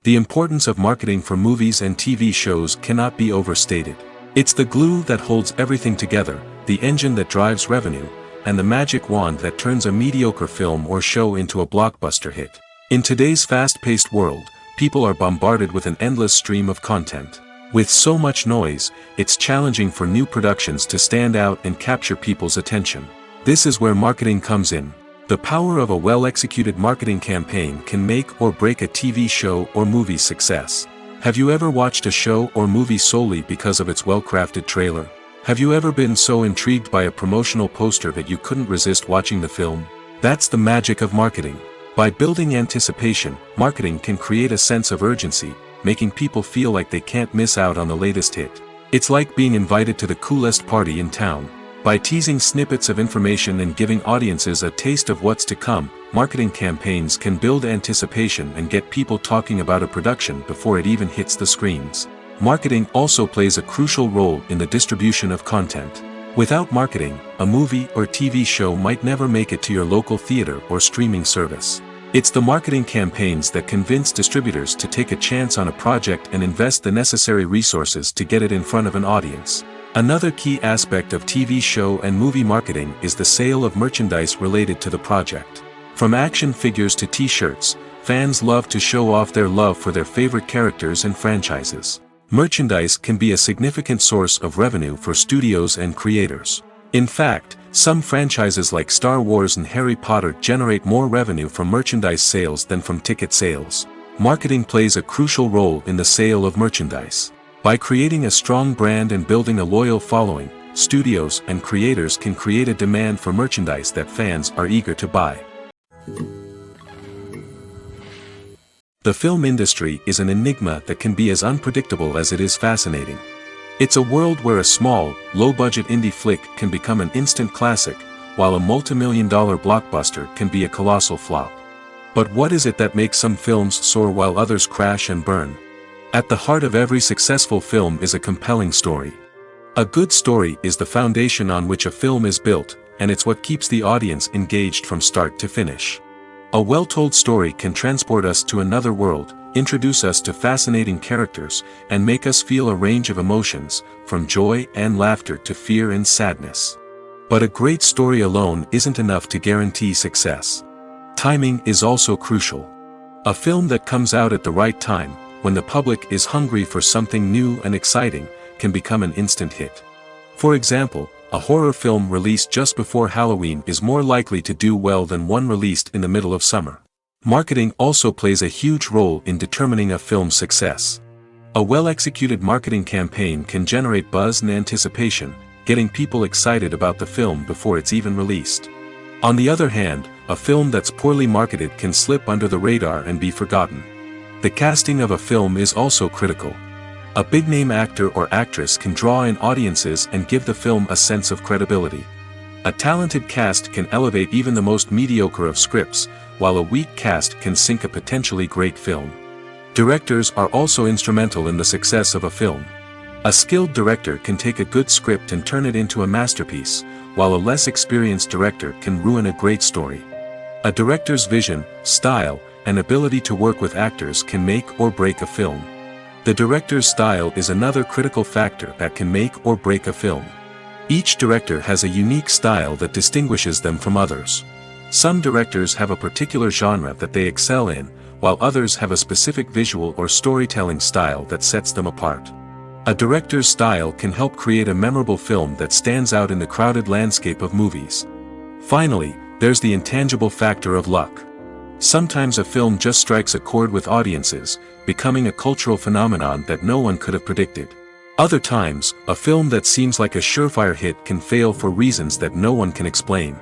The importance of marketing for movies and TV shows cannot be overstated. It's the glue that holds everything together, the engine that drives revenue, and the magic wand that turns a mediocre film or show into a blockbuster hit. In today's fast-paced world, people are bombarded with an endless stream of content. With so much noise, it's challenging for new productions to stand out and capture people's attention. This is where marketing comes in. The power of a well-executed marketing campaign can make or break a TV show or movie's success. Have you ever watched a show or movie solely because of its well-crafted trailer? Have you ever been so intrigued by a promotional poster that you couldn't resist watching the film? That's the magic of marketing. By building anticipation, marketing can create a sense of urgency, making people feel like they can't miss out on the latest hit. It's like being invited to the coolest party in town. By teasing snippets of information and giving audiences a taste of what's to come, marketing campaigns can build anticipation and get people talking about a production before it even hits the screens. Marketing also plays a crucial role in the distribution of content. Without marketing, a movie or TV show might never make it to your local theater or streaming service. It's the marketing campaigns that convince distributors to take a chance on a project and invest the necessary resources to get it in front of an audience. Another key aspect of TV show and movie marketing is the sale of merchandise related to the project. From action figures to t-shirts, fans love to show off their love for their favorite characters and franchises. Merchandise can be a significant source of revenue for studios and creators. In fact, some franchises like Star Wars and Harry Potter generate more revenue from merchandise sales than from ticket sales. Marketing plays a crucial role in the sale of merchandise. By creating a strong brand and building a loyal following, studios and creators can create a demand for merchandise that fans are eager to buy. The film industry is an enigma that can be as unpredictable as it is fascinating. It's a world where a small, low-budget indie flick can become an instant classic, while a multi-million-dollar blockbuster can be a colossal flop. But what is it that makes some films soar while others crash and burn? At the heart of every successful film is a compelling story. A good story is the foundation on which a film is built, and it's what keeps the audience engaged from start to finish. A well-told story can transport us to another world, introduce us to fascinating characters, and make us feel a range of emotions, from joy and laughter to fear and sadness. But a great story alone isn't enough to guarantee success. Timing is also crucial. A film that comes out at the right time, when the public is hungry for something new and exciting, can become an instant hit. For example, a horror film released just before Halloween is more likely to do well than one released in the middle of summer. Marketing also plays a huge role in determining a film's success. A well-executed marketing campaign can generate buzz and anticipation, getting people excited about the film before it's even released. On the other hand, a film that's poorly marketed can slip under the radar and be forgotten. The casting of a film is also critical. A big-name actor or actress can draw in audiences and give the film a sense of credibility. A talented cast can elevate even the most mediocre of scripts, while a weak cast can sink a potentially great film. Directors are also instrumental in the success of a film. A skilled director can take a good script and turn it into a masterpiece, while a less experienced director can ruin a great story. A director's vision, style, and ability to work with actors can make or break a film. The director's style is another critical factor that can make or break a film. Each director has a unique style that distinguishes them from others. Some directors have a particular genre that they excel in, while others have a specific visual or storytelling style that sets them apart. A director's style can help create a memorable film that stands out in the crowded landscape of movies. Finally, there's the intangible factor of luck. Sometimes a film just strikes a chord with audiences, becoming a cultural phenomenon that no one could have predicted. Other times, a film that seems like a surefire hit can fail for reasons that no one can explain.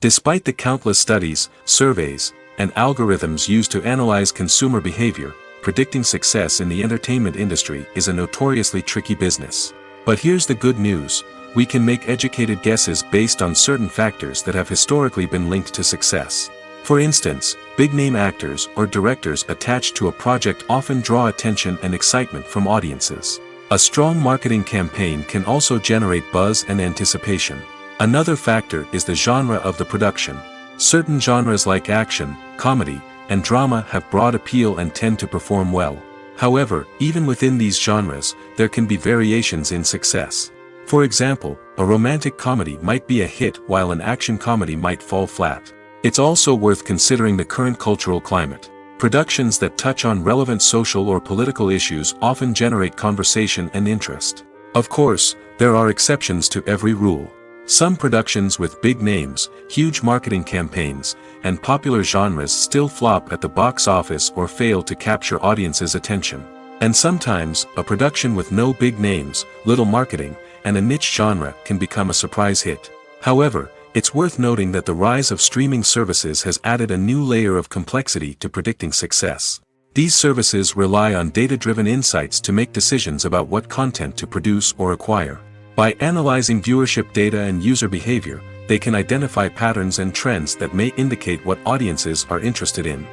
Despite the countless studies, surveys, and algorithms used to analyze consumer behavior, predicting success in the entertainment industry is a notoriously tricky business. But here's the good news: we can make educated guesses based on certain factors that have historically been linked to success. For instance, big-name actors or directors attached to a project often draw attention and excitement from audiences. A strong marketing campaign can also generate buzz and anticipation. Another factor is the genre of the production. Certain genres like action, comedy, and drama have broad appeal and tend to perform well. However, even within these genres, there can be variations in success. For example, a romantic comedy might be a hit while an action comedy might fall flat. It's also worth considering the current cultural climate. Productions that touch on relevant social or political issues often generate conversation and interest. Of course, there are exceptions to every rule. Some productions with big names, huge marketing campaigns, and popular genres still flop at the box office or fail to capture audiences' attention. And sometimes, a production with no big names, little marketing, and a niche genre can become a surprise hit. However, it's worth noting that the rise of streaming services has added a new layer of complexity to predicting success. These services rely on data-driven insights to make decisions about what content to produce or acquire. By analyzing viewership data and user behavior, they can identify patterns and trends that may indicate what audiences are interested in.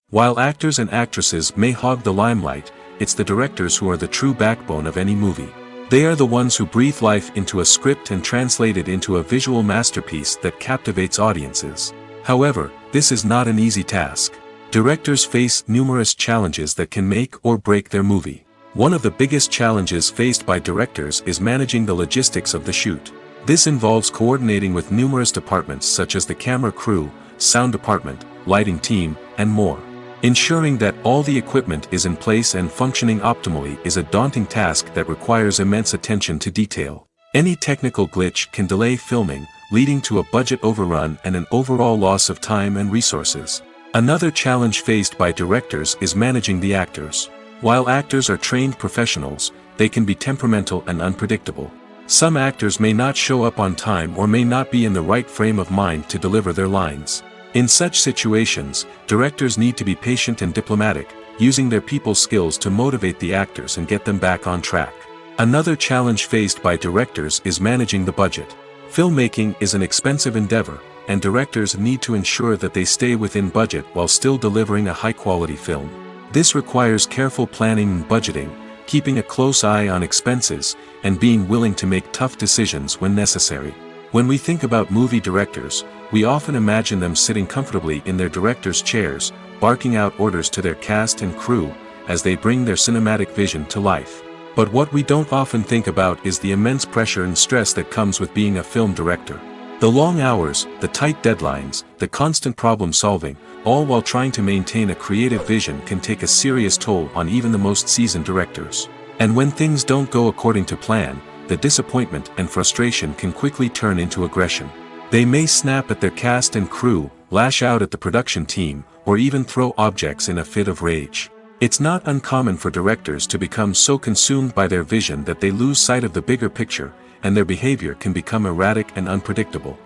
While actors and actresses may hog the limelight, it's the directors who are the true backbone of any movie. They are the ones who breathe life into a script and translate it into a visual masterpiece that captivates audiences. However, this is not an easy task. Directors face numerous challenges that can make or break their movie. One of the biggest challenges faced by directors is managing the logistics of the shoot. This involves coordinating with numerous departments such as the camera crew, sound department, lighting team, and more. Ensuring that all the equipment is in place and functioning optimally is a daunting task that requires immense attention to detail. Any technical glitch can delay filming, leading to a budget overrun and an overall loss of time and resources. Another challenge faced by directors is managing the actors. While actors are trained professionals, they can be temperamental and unpredictable. Some actors may not show up on time or may not be in the right frame of mind to deliver their lines. In such situations, directors need to be patient and diplomatic, using their people skills to motivate the actors and get them back on track. Another challenge faced by directors is managing the budget. Filmmaking is an expensive endeavor, and directors need to ensure that they stay within budget while still delivering a high-quality film. This requires careful planning and budgeting, keeping a close eye on expenses, and being willing to make tough decisions when necessary. When we think about movie directors, we often imagine them sitting comfortably in their director's chairs, barking out orders to their cast and crew, as they bring their cinematic vision to life. But what we don't often think about is the immense pressure and stress that comes with being a film director. The long hours, the tight deadlines, the constant problem solving, all while trying to maintain a creative vision can take a serious toll on even the most seasoned directors. And when things don't go according to plan, the disappointment and frustration can quickly turn into aggression. They may snap at their cast and crew, lash out at the production team, or even throw objects in a fit of rage. It's not uncommon for directors to become so consumed by their vision that they lose sight of the bigger picture, and their behavior can become erratic and unpredictable.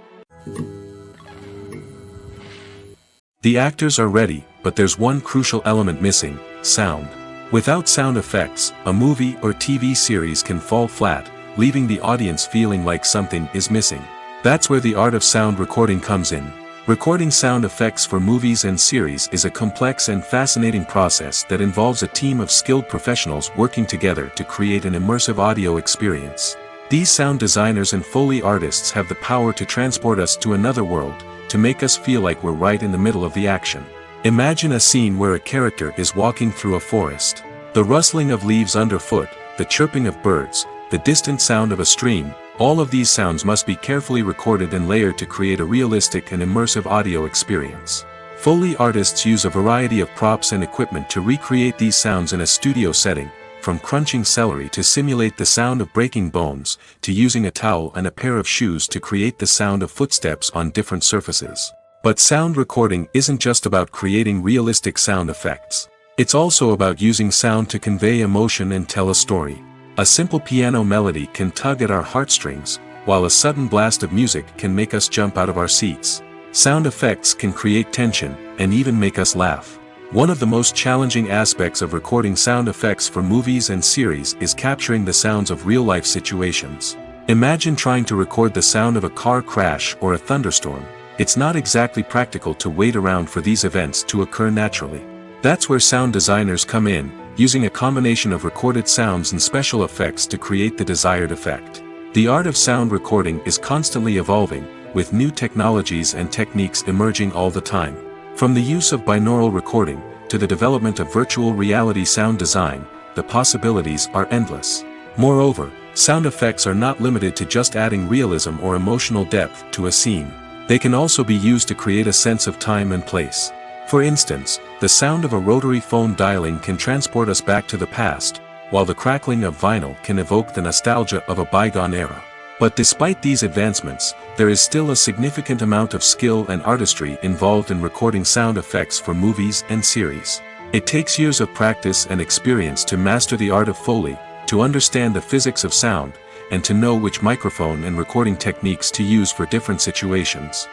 The actors are ready, but there's one crucial element missing: sound. Without sound effects, a movie or TV series can fall flat, leaving the audience feeling like something is missing. That's where the art of sound recording comes in. Recording sound effects for movies and series is a complex and fascinating process that involves a team of skilled professionals working together to create an immersive audio experience. These sound designers and Foley artists have the power to transport us to another world, to make us feel like we're right in the middle of the action. Imagine a scene where a character is walking through a forest. The rustling of leaves underfoot, the chirping of birds, the distant sound of a stream, all of these sounds must be carefully recorded and layered to create a realistic and immersive audio experience. Foley artists use a variety of props and equipment to recreate these sounds in a studio setting, from crunching celery to simulate the sound of breaking bones, to using a towel and a pair of shoes to create the sound of footsteps on different surfaces. But sound recording isn't just about creating realistic sound effects. It's also about using sound to convey emotion and tell a story. A simple piano melody can tug at our heartstrings, while a sudden blast of music can make us jump out of our seats. Sound effects can create tension, and even make us laugh. One of the most challenging aspects of recording sound effects for movies and series is capturing the sounds of real-life situations. Imagine trying to record the sound of a car crash or a thunderstorm. It's not exactly practical to wait around for these events to occur naturally. That's where sound designers come in, using a combination of recorded sounds and special effects to create the desired effect. The art of sound recording is constantly evolving, with new technologies and techniques emerging all the time. From the use of binaural recording, to the development of virtual reality sound design, the possibilities are endless. Moreover, sound effects are not limited to just adding realism or emotional depth to a scene. They can also be used to create a sense of time and place. For instance, the sound of a rotary phone dialing can transport us back to the past, while the crackling of vinyl can evoke the nostalgia of a bygone era. But despite these advancements, there is still a significant amount of skill and artistry involved in recording sound effects for movies and series. It takes years of practice and experience to master the art of Foley, to understand the physics of sound, and to know which microphone and recording techniques to use for different situations.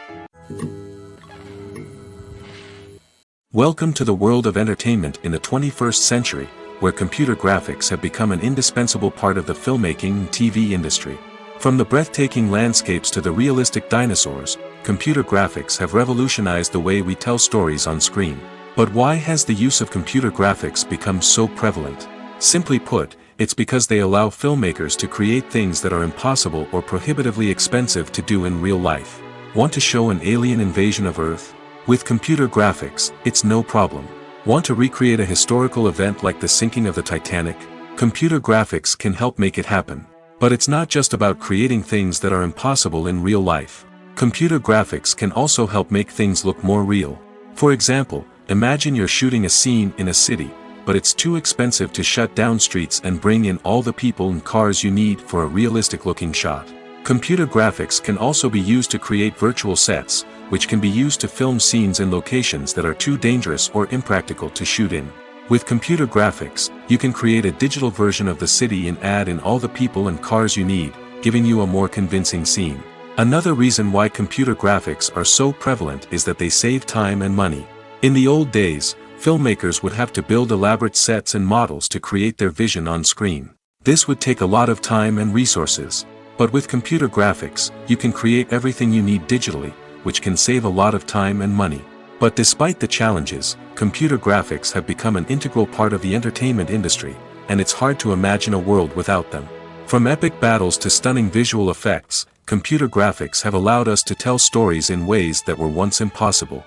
Welcome to the world of entertainment in the 21st century, where computer graphics have become an indispensable part of the filmmaking and TV industry. From the breathtaking landscapes to the realistic dinosaurs, computer graphics have revolutionized the way we tell stories on screen. But why has the use of computer graphics become so prevalent? Simply put, it's because they allow filmmakers to create things that are impossible or prohibitively expensive to do in real life. Want to show an alien invasion of Earth? With computer graphics, it's no problem. Want to recreate a historical event like the sinking of the Titanic? Computer graphics can help make it happen. But it's not just about creating things that are impossible in real life. Computer graphics can also help make things look more real. For example, imagine you're shooting a scene in a city, but it's too expensive to shut down streets and bring in all the people and cars you need for a realistic-looking shot. Computer graphics can also be used to create virtual sets, which can be used to film scenes in locations that are too dangerous or impractical to shoot in. With computer graphics, you can create a digital version of the city and add in all the people and cars you need, giving you a more convincing scene. Another reason why computer graphics are so prevalent is that they save time and money. In the old days, filmmakers would have to build elaborate sets and models to create their vision on screen. This would take a lot of time and resources. But with computer graphics, you can create everything you need digitally, which can save a lot of time and money. But despite the challenges, computer graphics have become an integral part of the entertainment industry, and it's hard to imagine a world without them. From epic battles to stunning visual effects, computer graphics have allowed us to tell stories in ways that were once impossible.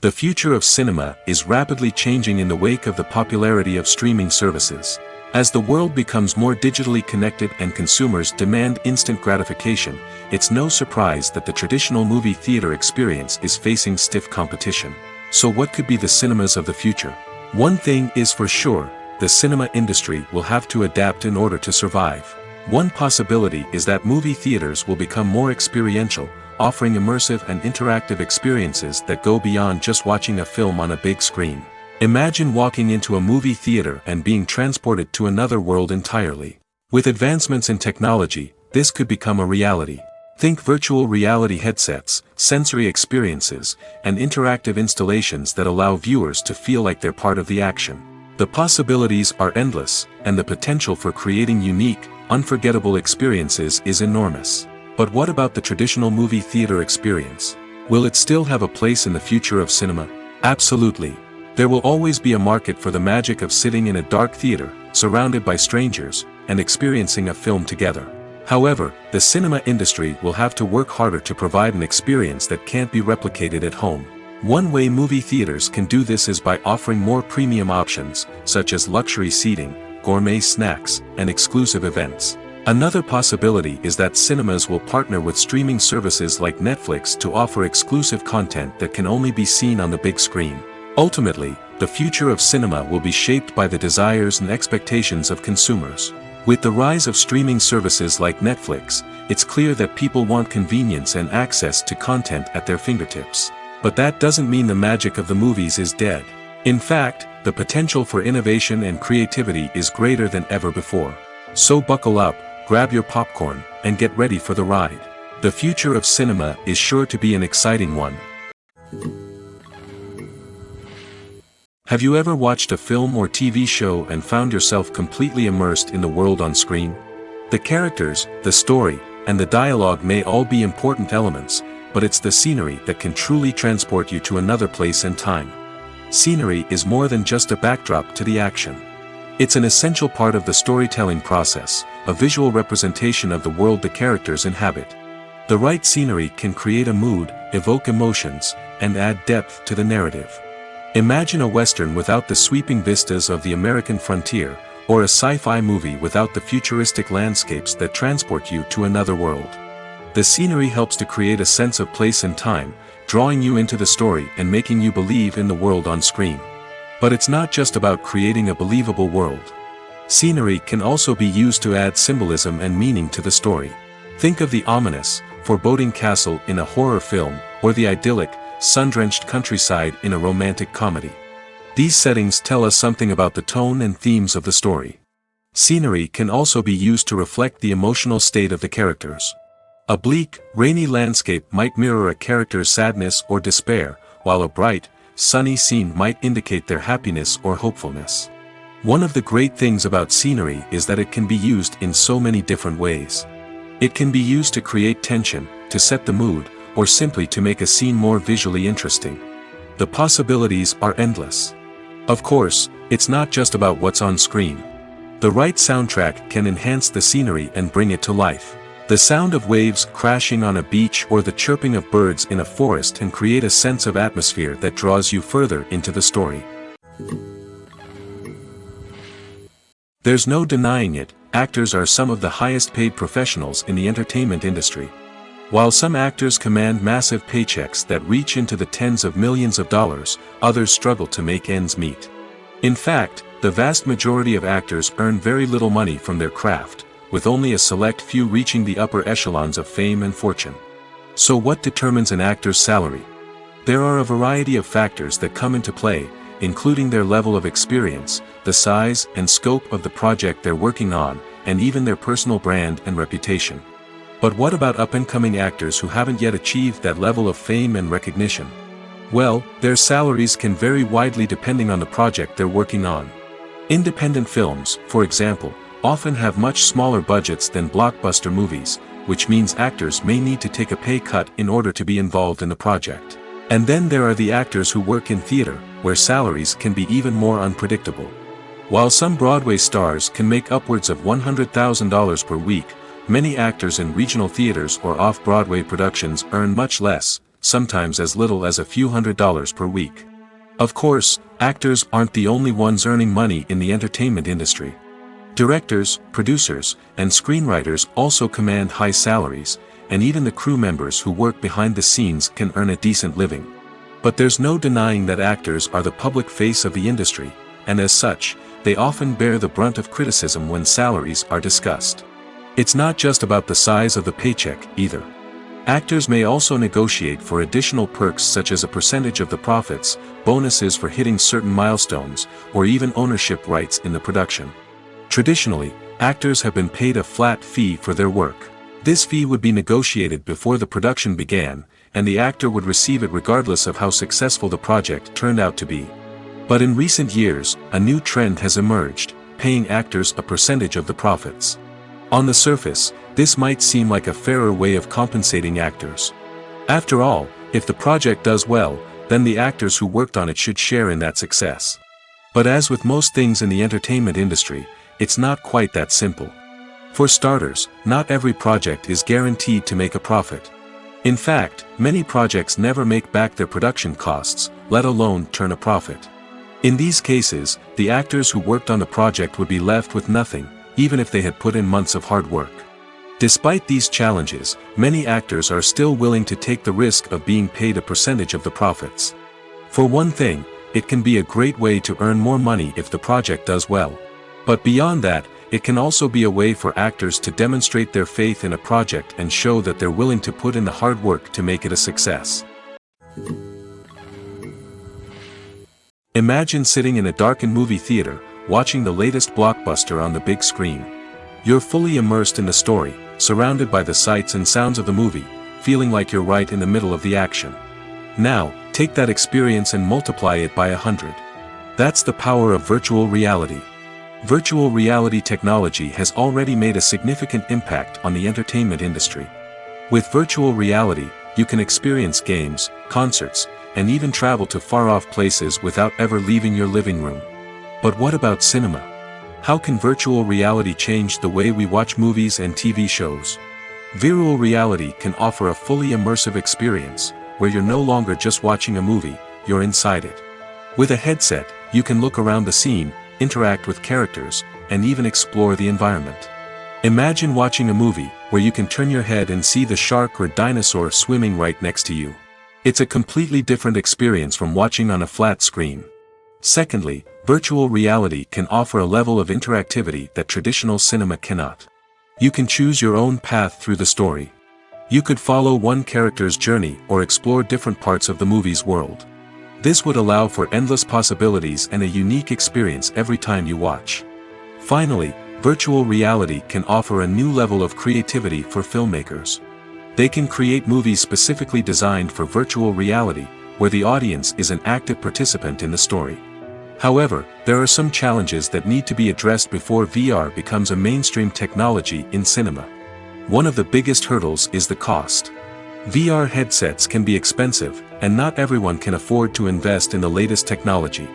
The future of cinema is rapidly changing in the wake of the popularity of streaming services. As the world becomes more digitally connected and consumers demand instant gratification, it's no surprise that the traditional movie theater experience is facing stiff competition. So what could be the cinemas of the future? One thing is for sure, the cinema industry will have to adapt in order to survive. One possibility is that movie theaters will become more experiential, offering immersive and interactive experiences that go beyond just watching a film on a big screen. Imagine walking into a movie theater and being transported to another world entirely. With advancements in technology, this could become a reality. Think virtual reality headsets, sensory experiences, and interactive installations that allow viewers to feel like they're part of the action. The possibilities are endless, and the potential for creating unique, unforgettable experiences is enormous. But what about the traditional movie theater experience? Will it still have a place in the future of cinema? Absolutely. There will always be a market for the magic of sitting in a dark theater, surrounded by strangers, and experiencing a film together. However, the cinema industry will have to work harder to provide an experience that can't be replicated at home. One way movie theaters can do this is by offering more premium options, such as luxury seating, gourmet snacks, and exclusive events. Another possibility is that cinemas will partner with streaming services like Netflix to offer exclusive content that can only be seen on the big screen. Ultimately, the future of cinema will be shaped by the desires and expectations of consumers. With the rise of streaming services like Netflix, it's clear that people want convenience and access to content at their fingertips. But that doesn't mean the magic of the movies is dead. In fact, the potential for innovation and creativity is greater than ever before. So buckle up, grab your popcorn, and get ready for the ride. The future of cinema is sure to be an exciting one. Have you ever watched a film or TV show and found yourself completely immersed in the world on screen? The characters, the story, and the dialogue may all be important elements, but it's the scenery that can truly transport you to another place and time. Scenery is more than just a backdrop to the action. It's an essential part of the storytelling process, a visual representation of the world the characters inhabit. The right scenery can create a mood, evoke emotions, and add depth to the narrative. Imagine a Western without the sweeping vistas of the American frontier, or a sci-fi movie without the futuristic landscapes that transport you to another world. The scenery helps to create a sense of place and time, drawing you into the story and making you believe in the world on screen. But it's not just about creating a believable world. Scenery can also be used to add symbolism and meaning to the story. Think of the ominous, foreboding castle in a horror film, or the idyllic, sun-drenched countryside in a romantic comedy. These settings tell us something about the tone and themes of the story. Scenery can also be used to reflect the emotional state of the characters. A bleak, rainy landscape might mirror a character's sadness or despair, while a bright, sunny scene might indicate their happiness or hopefulness. One of the great things about scenery is that it can be used in so many different ways. It can be used to create tension, to set the mood, or simply to make a scene more visually interesting. The possibilities are endless. Of course, it's not just about what's on screen. The right soundtrack can enhance the scenery and bring it to life. The sound of waves crashing on a beach or the chirping of birds in a forest can create a sense of atmosphere that draws you further into the story. There's no denying it, actors are some of the highest paid professionals in the entertainment industry. While some actors command massive paychecks that reach into the tens of millions of dollars, others struggle to make ends meet. In fact, the vast majority of actors earn very little money from their craft, with only a select few reaching the upper echelons of fame and fortune. So what determines an actor's salary? There are a variety of factors that come into play, including their level of experience, the size and scope of the project they're working on, and even their personal brand and reputation. But what about up-and-coming actors who haven't yet achieved that level of fame and recognition? Well, their salaries can vary widely depending on the project they're working on. Independent films, for example, often have much smaller budgets than blockbuster movies, which means actors may need to take a pay cut in order to be involved in the project. And then there are the actors who work in theater, where salaries can be even more unpredictable. While some Broadway stars can make upwards of $100,000 per week, many actors in regional theaters or off-Broadway productions earn much less, sometimes as little as a few $100s per week. Of course, actors aren't the only ones earning money in the entertainment industry. Directors, producers, and screenwriters also command high salaries, and even the crew members who work behind the scenes can earn a decent living. But there's no denying that actors are the public face of the industry, and as such, they often bear the brunt of criticism when salaries are discussed. It's not just about the size of the paycheck, either. Actors may also negotiate for additional perks such as a percentage of the profits, bonuses for hitting certain milestones, or even ownership rights in the production. Traditionally, actors have been paid a flat fee for their work. This fee would be negotiated before the production began, and the actor would receive it regardless of how successful the project turned out to be. But in recent years, a new trend has emerged, paying actors a percentage of the profits. On the surface, this might seem like a fairer way of compensating actors. After all, if the project does well, then the actors who worked on it should share in that success. But as with most things in the entertainment industry, it's not quite that simple. For starters, not every project is guaranteed to make a profit. In fact, many projects never make back their production costs, let alone turn a profit. In these cases, the actors who worked on the project would be left with nothing, even if they had put in months of hard work. Despite these challenges, many actors are still willing to take the risk of being paid a percentage of the profits. For one thing, it can be a great way to earn more money if the project does well. But beyond that, it can also be a way for actors to demonstrate their faith in a project and show that they're willing to put in the hard work to make it a success. Imagine sitting in a darkened movie theater, watching the latest blockbuster on the big screen. You're fully immersed in the story, surrounded by the sights and sounds of the movie, feeling like you're right in the middle of the action. Now, take that experience and multiply it by 100. That's the power of virtual reality. Virtual reality technology has already made a significant impact on the entertainment industry. With virtual reality, you can experience games, concerts, and even travel to far-off places without ever leaving your living room. But what about cinema? How can virtual reality change the way we watch movies and TV shows? Virtual reality can offer a fully immersive experience, where you're no longer just watching a movie, you're inside it. With a headset, you can look around the scene, interact with characters, and even explore the environment. Imagine watching a movie, where you can turn your head and see the shark or dinosaur swimming right next to you. It's a completely different experience from watching on a flat screen. Secondly, virtual reality can offer a level of interactivity that traditional cinema cannot. You can choose your own path through the story. You could follow one character's journey or explore different parts of the movie's world. This would allow for endless possibilities and a unique experience every time you watch. Finally, virtual reality can offer a new level of creativity for filmmakers. They can create movies specifically designed for virtual reality, where the audience is an active participant in the story. However, there are some challenges that need to be addressed before VR becomes a mainstream technology in cinema. One of the biggest hurdles is the cost. VR headsets can be expensive, and not everyone can afford to invest in the latest technology.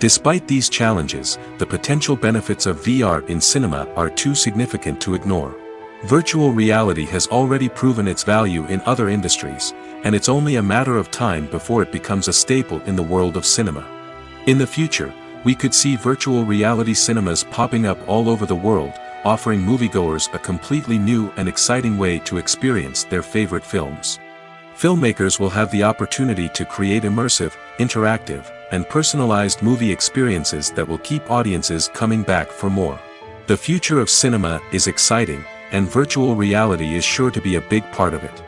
Despite these challenges, the potential benefits of VR in cinema are too significant to ignore. Virtual reality has already proven its value in other industries, and it's only a matter of time before it becomes a staple in the world of cinema. In the future, we could see virtual reality cinemas popping up all over the world, offering moviegoers a completely new and exciting way to experience their favorite films. Filmmakers will have the opportunity to create immersive, interactive, and personalized movie experiences that will keep audiences coming back for more. The future of cinema is exciting, and virtual reality is sure to be a big part of it.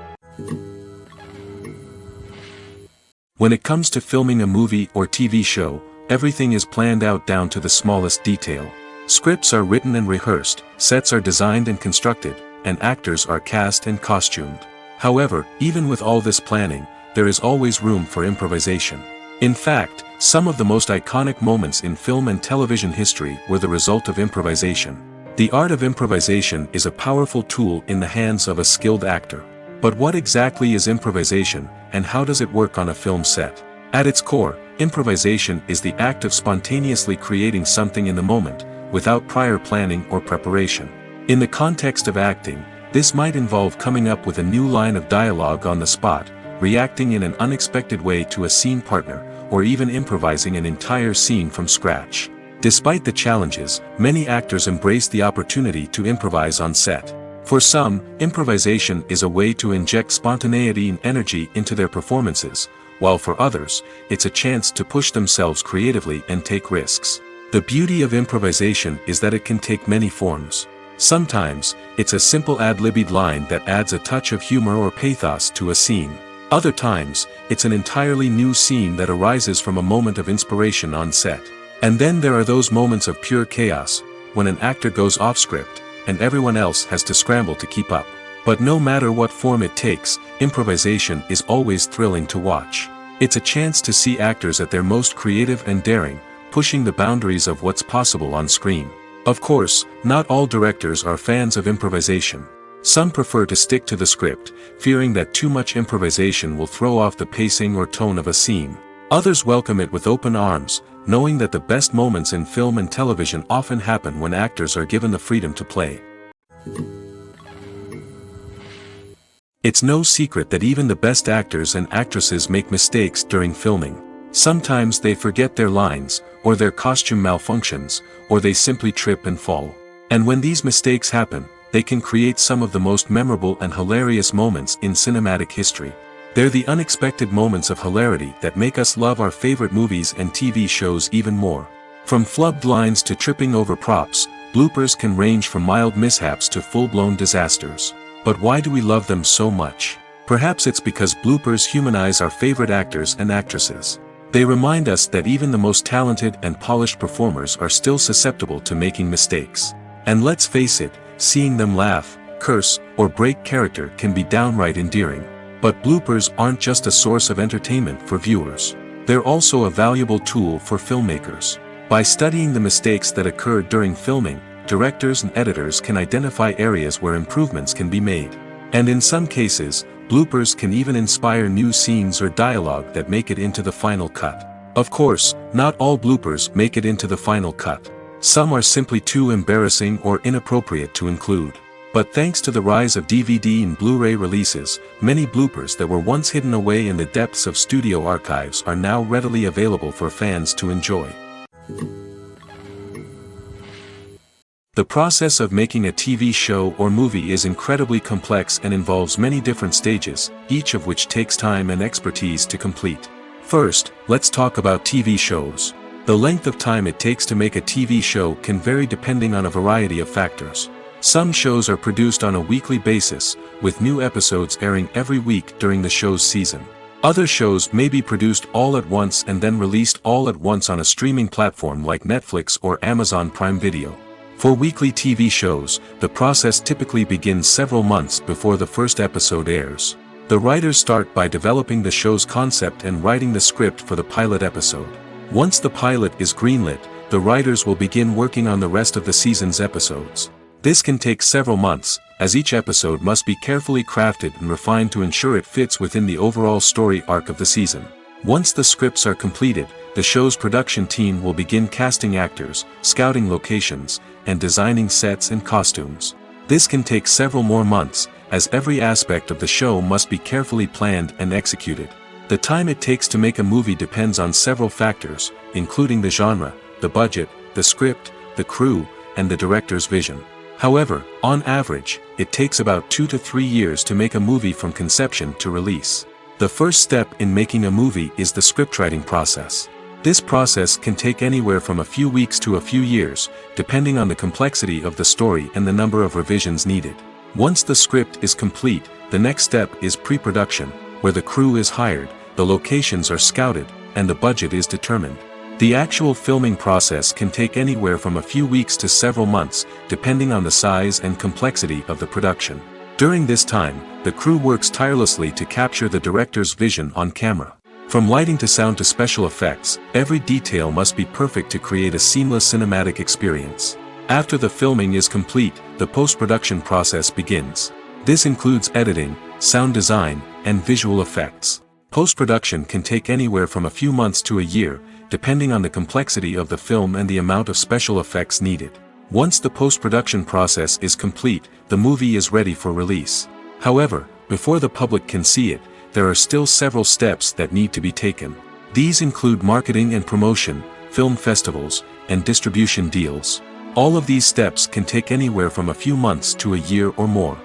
When it comes to filming a movie or TV show, everything is planned out down to the smallest detail. Scripts are written and rehearsed, sets are designed and constructed, and actors are cast and costumed. However, even with all this planning, there is always room for improvisation. In fact, some of the most iconic moments in film and television history were the result of improvisation. The art of improvisation is a powerful tool in the hands of a skilled actor. But what exactly is improvisation, and how does it work on a film set? At its core, improvisation is the act of spontaneously creating something in the moment, without prior planning or preparation. In the context of acting, this might involve coming up with a new line of dialogue on the spot, reacting in an unexpected way to a scene partner, or even improvising an entire scene from scratch. Despite the challenges, many actors embrace the opportunity to improvise on set. For some, improvisation is a way to inject spontaneity and energy into their performances, while for others, it's a chance to push themselves creatively and take risks. The beauty of improvisation is that it can take many forms. Sometimes, it's a simple ad-libbed line that adds a touch of humor or pathos to a scene. Other times, it's an entirely new scene that arises from a moment of inspiration on set. And then there are those moments of pure chaos, when an actor goes off script, and everyone else has to scramble to keep up. But no matter what form it takes, improvisation is always thrilling to watch. It's a chance to see actors at their most creative and daring, pushing the boundaries of what's possible on screen. Of course, not all directors are fans of improvisation. Some prefer to stick to the script, fearing that too much improvisation will throw off the pacing or tone of a scene. Others welcome it with open arms, knowing that the best moments in film and television often happen when actors are given the freedom to play. It's no secret that even the best actors and actresses make mistakes during filming. Sometimes they forget their lines, or their costume malfunctions, or they simply trip and fall. And when these mistakes happen, they can create some of the most memorable and hilarious moments in cinematic history. They're the unexpected moments of hilarity that make us love our favorite movies and TV shows even more. From flubbed lines to tripping over props, bloopers can range from mild mishaps to full-blown disasters. But why do we love them so much? Perhaps it's because bloopers humanize our favorite actors and actresses. They remind us that even the most talented and polished performers are still susceptible to making mistakes. And let's face it, Seeing them laugh, curse, or break character can be downright endearing. But bloopers aren't just a source of entertainment for viewers. They're also a valuable tool for filmmakers. By studying the mistakes that occur during filming, directors and editors can identify areas where improvements can be made. And in some cases, bloopers can even inspire new scenes or dialogue that make it into the final cut. Of course, not all bloopers make it into the final cut. Some are simply too embarrassing or inappropriate to include. But thanks to the rise of DVD and Blu-ray releases, many bloopers that were once hidden away in the depths of studio archives are now readily available for fans to enjoy. The process of making a TV show or movie is incredibly complex and involves many different stages, each of which takes time and expertise to complete. First, let's talk about TV shows. The length of time it takes to make a TV show can vary depending on a variety of factors. Some shows are produced on a weekly basis, with new episodes airing every week during the show's season. Other shows may be produced all at once and then released all at once on a streaming platform like Netflix or Amazon Prime Video. For weekly TV shows, the process typically begins several months before the first episode airs. The writers start by developing the show's concept and writing the script for the pilot episode. Once the pilot is greenlit, the writers will begin working on the rest of the season's episodes. This can take several months, as each episode must be carefully crafted and refined to ensure it fits within the overall story arc of the season. Once the scripts are completed, the show's production team will begin casting actors, scouting locations, and designing sets and costumes. This can take several more months, as every aspect of the show must be carefully planned and executed. The time it takes to make a movie depends on several factors, including the genre, the budget, the script, the crew, and the director's vision. However, on average, it takes about 2 to 3 years to make a movie from conception to release. The first step in making a movie is the scriptwriting process. This process can take anywhere from a few weeks to a few years, depending on the complexity of the story and the number of revisions needed. Once the script is complete, the next step is pre-production, where the crew is hired, the locations are scouted, and the budget is determined. The actual filming process can take anywhere from a few weeks to several months, depending on the size and complexity of the production. During this time, the crew works tirelessly to capture the director's vision on camera. From lighting to sound to special effects, every detail must be perfect to create a seamless cinematic experience. After the filming is complete, the post-production process begins. This includes editing, sound design, and visual effects. Post-production can take anywhere from a few months to a year, depending on the complexity of the film and the amount of special effects needed. Once the post-production process is complete, the movie is ready for release. However, before the public can see it, there are still several steps that need to be taken. These include marketing and promotion, film festivals, and distribution deals. All of these steps can take anywhere from a few months to a year or more.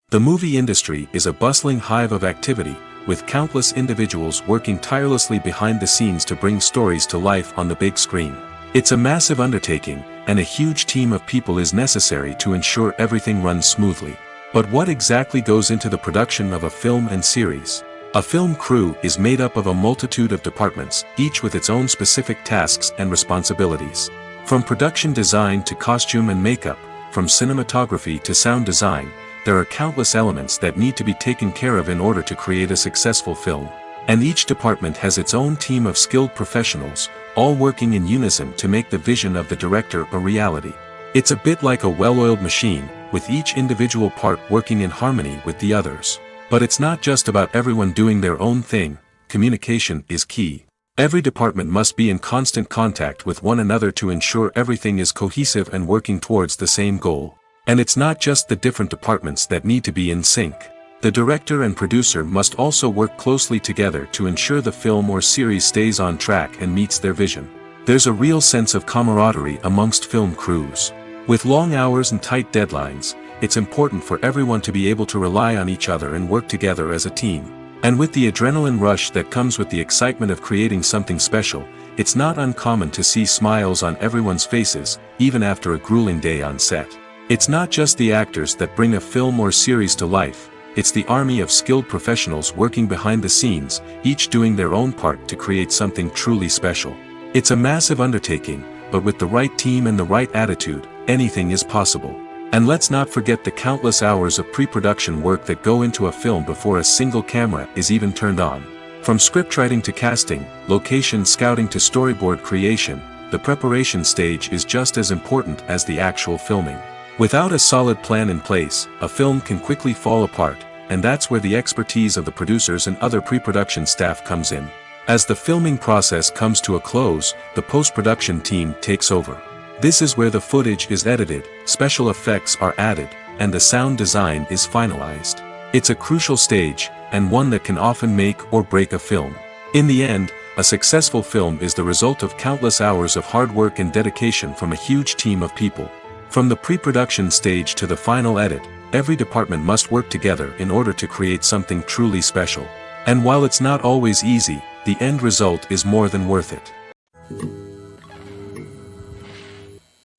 The movie industry is a bustling hive of activity, with countless individuals working tirelessly behind the scenes to bring stories to life on the big screen. It's a massive undertaking, and a huge team of people is necessary to ensure everything runs smoothly. But what exactly goes into the production of a film and series? A film crew is made up of a multitude of departments, each with its own specific tasks and responsibilities. From production design to costume and makeup, from cinematography to sound design, there are countless elements that need to be taken care of in order to create a successful film. And each department has its own team of skilled professionals, all working in unison to make the vision of the director a reality. It's a bit like a well-oiled machine, with each individual part working in harmony with the others. But it's not just about everyone doing their own thing, communication is key. Every department must be in constant contact with one another to ensure everything is cohesive and working towards the same goal. And it's not just the different departments that need to be in sync. The director and producer must also work closely together to ensure the film or series stays on track and meets their vision. There's a real sense of camaraderie amongst film crews. With long hours and tight deadlines, it's important for everyone to be able to rely on each other and work together as a team. And with the adrenaline rush that comes with the excitement of creating something special, it's not uncommon to see smiles on everyone's faces, even after a grueling day on set. It's not just the actors that bring a film or series to life, it's the army of skilled professionals working behind the scenes, each doing their own part to create something truly special. It's a massive undertaking, but with the right team and the right attitude, anything is possible. And let's not forget the countless hours of pre-production work that go into a film before a single camera is even turned on. From scriptwriting to casting, location scouting to storyboard creation, the preparation stage is just as important as the actual filming. Without a solid plan in place, a film can quickly fall apart, and that's where the expertise of the producers and other pre-production staff comes in. As the filming process comes to a close, the post-production team takes over. This is where the footage is edited, special effects are added, and the sound design is finalized. It's a crucial stage, and one that can often make or break a film. In the end, a successful film is the result of countless hours of hard work and dedication from a huge team of people. From the pre-production stage to the final edit, every department must work together in order to create something truly special. And while it's not always easy, the end result is more than worth it.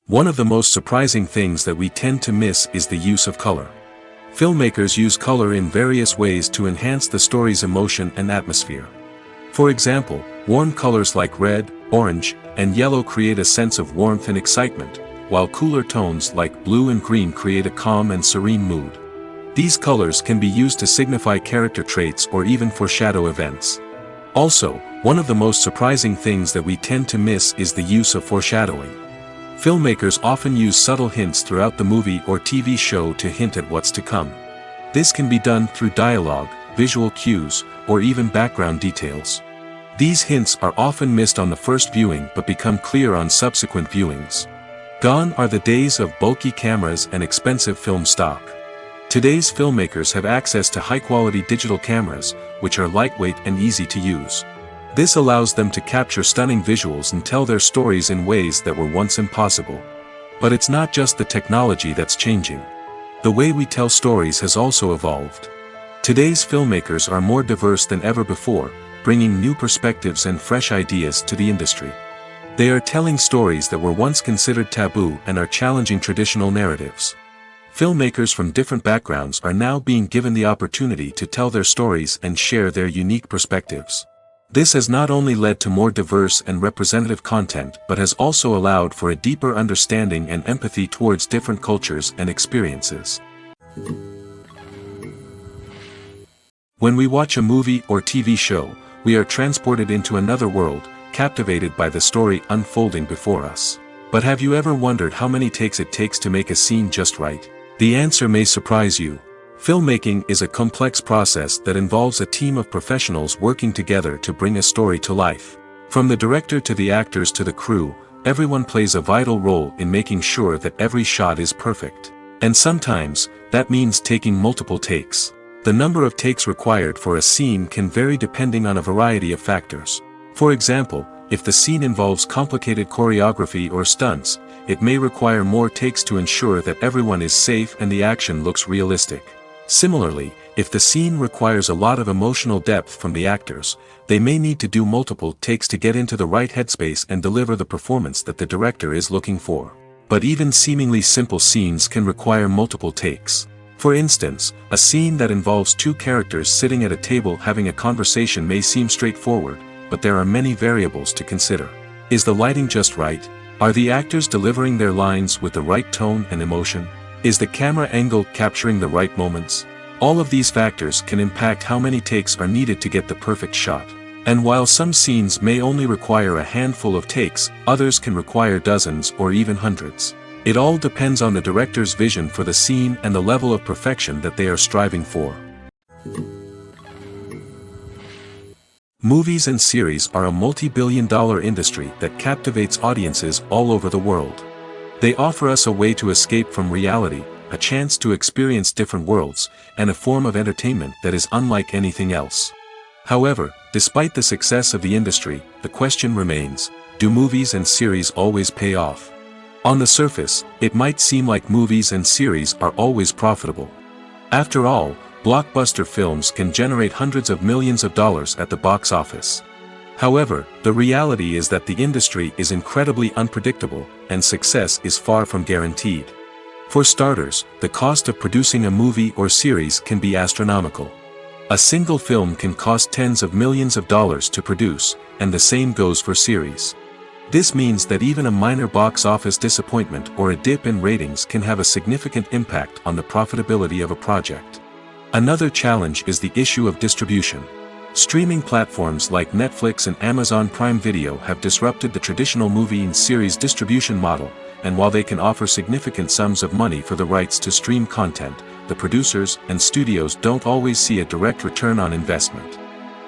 One of the most surprising things that we tend to miss is the use of color. Filmmakers use color in various ways to enhance the story's emotion and atmosphere. For example, warm colors like red, orange, and yellow create a sense of warmth and excitement, while cooler tones like blue and green create a calm and serene mood. These colors can be used to signify character traits or even foreshadow events. Also, one of the most surprising things that we tend to miss is the use of foreshadowing. Filmmakers often use subtle hints throughout the movie or TV show to hint at what's to come. This can be done through dialogue, visual cues, or even background details. These hints are often missed on the first viewing but become clear on subsequent viewings. Gone are the days of bulky cameras and expensive film stock. Today's filmmakers have access to high-quality digital cameras, which are lightweight and easy to use. This allows them to capture stunning visuals and tell their stories in ways that were once impossible. But it's not just the technology that's changing. The way we tell stories has also evolved. Today's filmmakers are more diverse than ever before, bringing new perspectives and fresh ideas to the industry. They are telling stories that were once considered taboo and are challenging traditional narratives. Filmmakers from different backgrounds are now being given the opportunity to tell their stories and share their unique perspectives. This has not only led to more diverse and representative content but has also allowed for a deeper understanding and empathy towards different cultures and experiences. When we watch a movie or TV show, we are transported into another world, captivated by the story unfolding before us. But have you ever wondered how many takes it takes to make a scene just right? The answer may surprise you. Filmmaking is a complex process that involves a team of professionals working together to bring a story to life. From the director to the actors to the crew, everyone plays a vital role in making sure that every shot is perfect. And sometimes, that means taking multiple takes. The number of takes required for a scene can vary depending on a variety of factors. For example, if the scene involves complicated choreography or stunts, it may require more takes to ensure that everyone is safe and the action looks realistic. Similarly, if the scene requires a lot of emotional depth from the actors, they may need to do multiple takes to get into the right headspace and deliver the performance that the director is looking for. But even seemingly simple scenes can require multiple takes. For instance, a scene that involves two characters sitting at a table having a conversation may seem straightforward, but there are many variables to consider. Is the lighting just right? Are the actors delivering their lines with the right tone and emotion? Is the camera angle capturing the right moments? All of these factors can impact how many takes are needed to get the perfect shot. And while some scenes may only require a handful of takes, others can require dozens or even hundreds. It all depends on the director's vision for the scene and the level of perfection that they are striving for. Movies and series are a multi-billion-dollar industry that captivates audiences all over the world. They offer us a way to escape from reality, a chance to experience different worlds, and a form of entertainment that is unlike anything else. However, despite the success of the industry, the question remains, do movies and series always pay off? On the surface, it might seem like movies and series are always profitable. After all, blockbuster films can generate hundreds of millions of dollars at the box office. However, the reality is that the industry is incredibly unpredictable, and success is far from guaranteed. For starters, the cost of producing a movie or series can be astronomical. A single film can cost tens of millions of dollars to produce, and the same goes for series. This means that even a minor box office disappointment or a dip in ratings can have a significant impact on the profitability of a project. Another challenge is the issue of distribution. Streaming platforms like Netflix and Amazon Prime Video have disrupted the traditional movie and series distribution model, and while they can offer significant sums of money for the rights to stream content, the producers and studios don't always see a direct return on investment.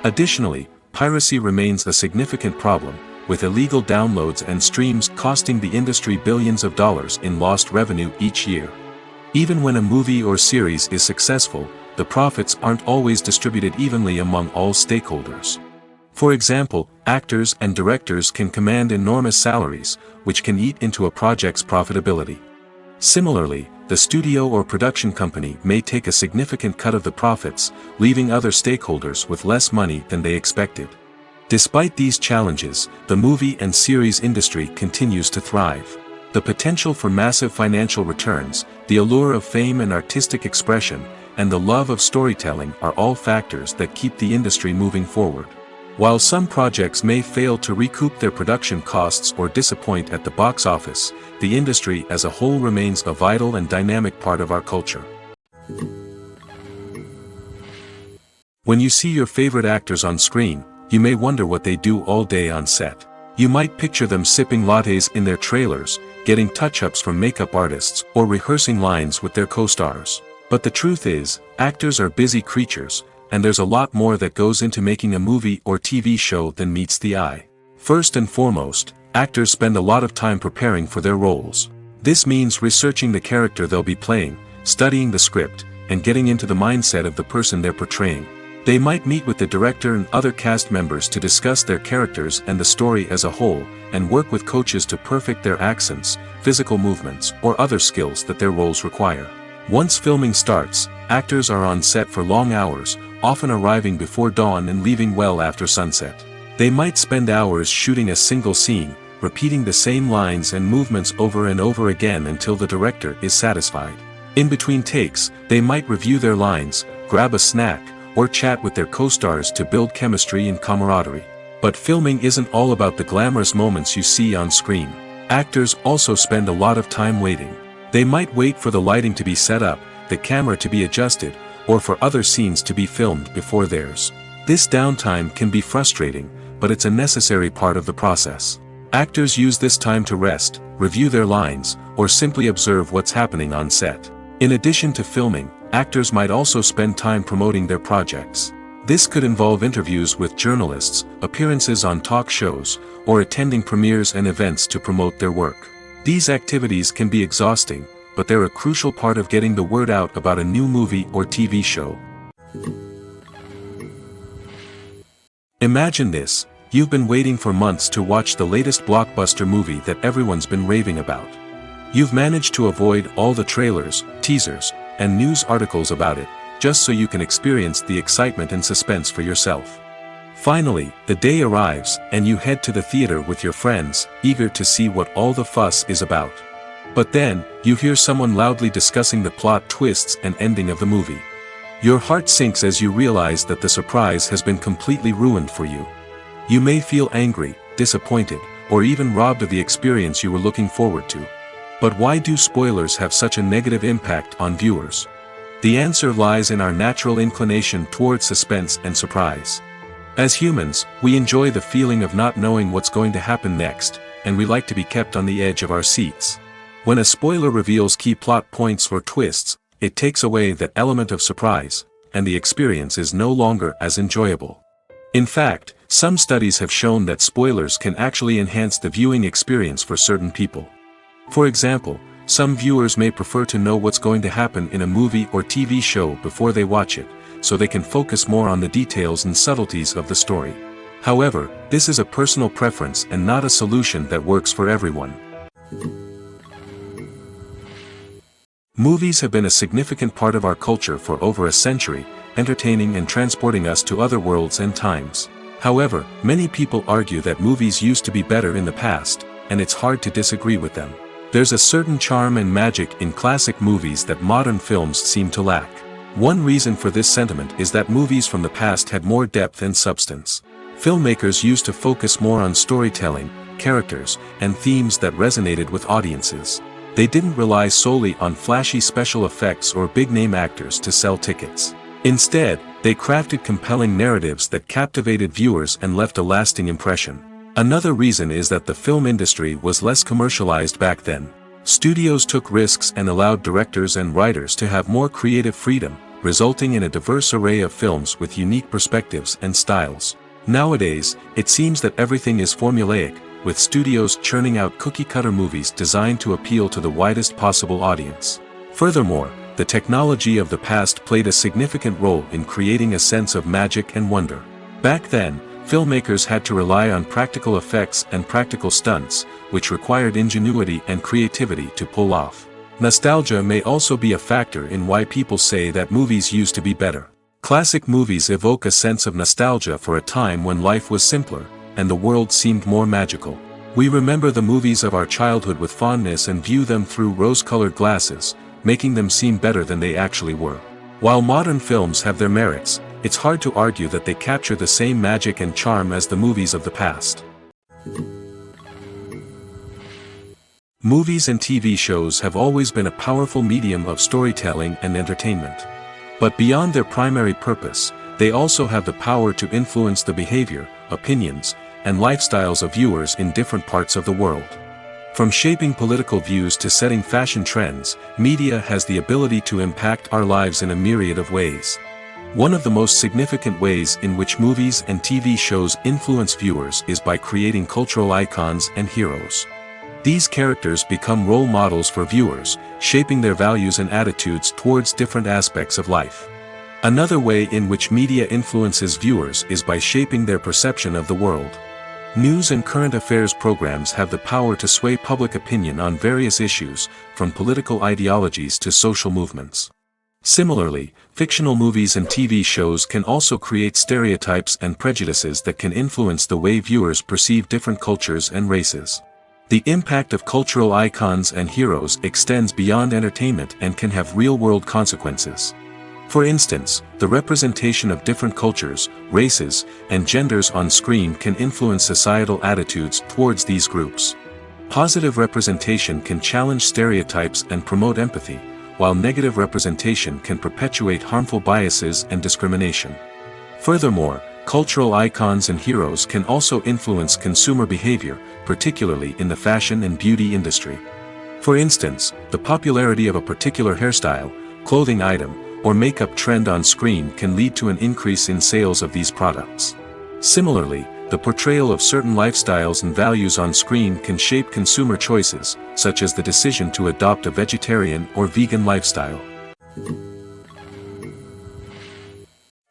Additionally, piracy remains a significant problem, with illegal downloads and streams costing the industry billions of dollars in lost revenue each year. Even when a movie or series is successful, the profits aren't always distributed evenly among all stakeholders. For example, actors and directors can command enormous salaries, which can eat into a project's profitability. Similarly, the studio or production company may take a significant cut of the profits, leaving other stakeholders with less money than they expected. Despite these challenges, the movie and series industry continues to thrive. The potential for massive financial returns, the allure of fame and artistic expression, and the love of storytelling are all factors that keep the industry moving forward. While some projects may fail to recoup their production costs or disappoint at the box office, the industry as a whole remains a vital and dynamic part of our culture. When you see your favorite actors on screen, you may wonder what they do all day on set. You might picture them sipping lattes in their trailers, getting touch-ups from makeup artists, or rehearsing lines with their co-stars. But the truth is, actors are busy creatures, and there's a lot more that goes into making a movie or TV show than meets the eye. First and foremost, actors spend a lot of time preparing for their roles. This means researching the character they'll be playing, studying the script, and getting into the mindset of the person they're portraying. They might meet with the director and other cast members to discuss their characters and the story as a whole, and work with coaches to perfect their accents, physical movements, or other skills that their roles require. Once filming starts, actors are on set for long hours, often arriving before dawn and leaving well after sunset. They might spend hours shooting a single scene, repeating the same lines and movements over and over again until the director is satisfied. In between takes, they might review their lines, grab a snack, or chat with their co-stars to build chemistry and camaraderie. But filming isn't all about the glamorous moments you see on screen. Actors also spend a lot of time waiting. They might wait for the lighting to be set up, the camera to be adjusted, or for other scenes to be filmed before theirs. This downtime can be frustrating, but it's a necessary part of the process. Actors use this time to rest, review their lines, or simply observe what's happening on set. In addition to filming, actors might also spend time promoting their projects. This could involve interviews with journalists, appearances on talk shows, or attending premieres and events to promote their work. These activities can be exhausting, but they're a crucial part of getting the word out about a new movie or TV show. Imagine this: you've been waiting for months to watch the latest blockbuster movie that everyone's been raving about. You've managed to avoid all the trailers, teasers, and news articles about it, just so you can experience the excitement and suspense for yourself. Finally, the day arrives, and you head to the theater with your friends, eager to see what all the fuss is about. But then, you hear someone loudly discussing the plot twists and ending of the movie. Your heart sinks as you realize that the surprise has been completely ruined for you. You may feel angry, disappointed, or even robbed of the experience you were looking forward to. But why do spoilers have such a negative impact on viewers? The answer lies in our natural inclination toward suspense and surprise. As humans, we enjoy the feeling of not knowing what's going to happen next, and we like to be kept on the edge of our seats. When a spoiler reveals key plot points or twists, it takes away that element of surprise, and the experience is no longer as enjoyable. In fact, some studies have shown that spoilers can actually enhance the viewing experience for certain people. For example, some viewers may prefer to know what's going to happen in a movie or TV show before they watch it, so they can focus more on the details and subtleties of the story. However, this is a personal preference and not a solution that works for everyone. Movies have been a significant part of our culture for over a century, entertaining and transporting us to other worlds and times. However, many people argue that movies used to be better in the past, and it's hard to disagree with them. There's a certain charm and magic in classic movies that modern films seem to lack. One reason for this sentiment is that movies from the past had more depth and substance. Filmmakers used to focus more on storytelling, characters, and themes that resonated with audiences. They didn't rely solely on flashy special effects or big-name actors to sell tickets. Instead, they crafted compelling narratives that captivated viewers and left a lasting impression. Another reason is that the film industry was less commercialized back then. Studios took risks and allowed directors and writers to have more creative freedom, resulting in a diverse array of films with unique perspectives and styles. Nowadays, it seems that everything is formulaic, with studios churning out cookie-cutter movies designed to appeal to the widest possible audience. Furthermore, the technology of the past played a significant role in creating a sense of magic and wonder. Back then, filmmakers had to rely on practical effects and practical stunts, which required ingenuity and creativity to pull off. Nostalgia may also be a factor in why people say that movies used to be better. Classic movies evoke a sense of nostalgia for a time when life was simpler, and the world seemed more magical. We remember the movies of our childhood with fondness and view them through rose-colored glasses, making them seem better than they actually were. While modern films have their merits, it's hard to argue that they capture the same magic and charm as the movies of the past. Movies and TV shows have always been a powerful medium of storytelling and entertainment. But beyond their primary purpose, they also have the power to influence the behavior, opinions, and lifestyles of viewers in different parts of the world. From shaping political views to setting fashion trends, media has the ability to impact our lives in a myriad of ways. One of the most significant ways in which movies and TV shows influence viewers is by creating cultural icons and heroes. These characters become role models for viewers, shaping their values and attitudes towards different aspects of life. Another way in which media influences viewers is by shaping their perception of the world. News and current affairs programs have the power to sway public opinion on various issues, from political ideologies to social movements. Similarly, fictional movies and TV shows can also create stereotypes and prejudices that can influence the way viewers perceive different cultures and races. The impact of cultural icons and heroes extends beyond entertainment and can have real-world consequences. For instance, the representation of different cultures, races, and genders on screen can influence societal attitudes towards these groups. Positive representation can challenge stereotypes and promote empathy, while negative representation can perpetuate harmful biases and discrimination. Furthermore, cultural icons and heroes can also influence consumer behavior, particularly in the fashion and beauty industry. For instance, the popularity of a particular hairstyle, clothing item, or makeup trend on screen can lead to an increase in sales of these products. Similarly, the portrayal of certain lifestyles and values on screen can shape consumer choices, such as the decision to adopt a vegetarian or vegan lifestyle.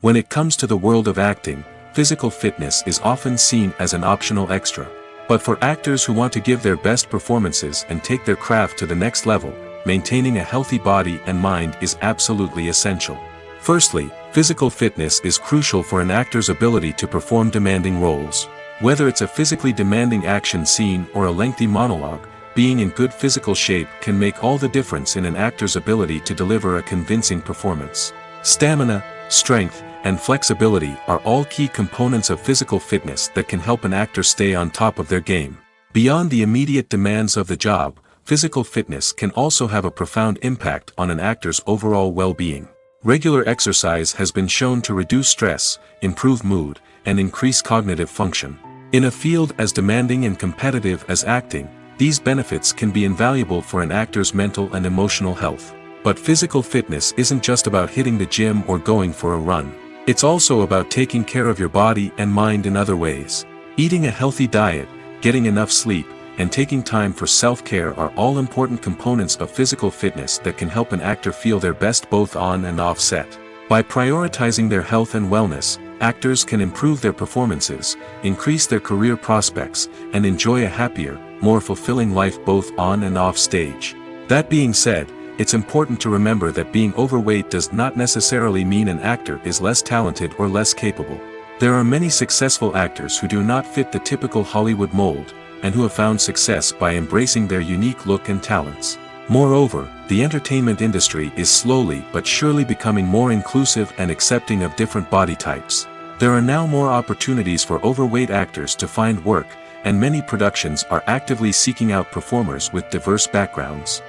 When it comes to the world of acting, physical fitness is often seen as an optional extra. But for actors who want to give their best performances and take their craft to the next level, maintaining a healthy body and mind is absolutely essential. Firstly, physical fitness is crucial for an actor's ability to perform demanding roles. Whether it's a physically demanding action scene or a lengthy monologue, being in good physical shape can make all the difference in an actor's ability to deliver a convincing performance. Stamina, strength, and flexibility are all key components of physical fitness that can help an actor stay on top of their game. Beyond the immediate demands of the job, physical fitness can also have a profound impact on an actor's overall well-being. Regular exercise has been shown to reduce stress, improve mood, and increase cognitive function. In a field as demanding and competitive as acting, these benefits can be invaluable for an actor's mental and emotional health. But physical fitness isn't just about hitting the gym or going for a run. It's also about taking care of your body and mind in other ways. Eating a healthy diet, getting enough sleep, and taking time for self-care are all important components of physical fitness that can help an actor feel their best both on and off set. By prioritizing their health and wellness, actors can improve their performances, increase their career prospects, and enjoy a happier, more fulfilling life both on and off stage. That being said, it's important to remember that being overweight does not necessarily mean an actor is less talented or less capable. There are many successful actors who do not fit the typical Hollywood mold, and who have found success by embracing their unique look and talents. Moreover, the entertainment industry is slowly but surely becoming more inclusive and accepting of different body types. There are now more opportunities for overweight actors to find work, and many productions are actively seeking out performers with diverse backgrounds.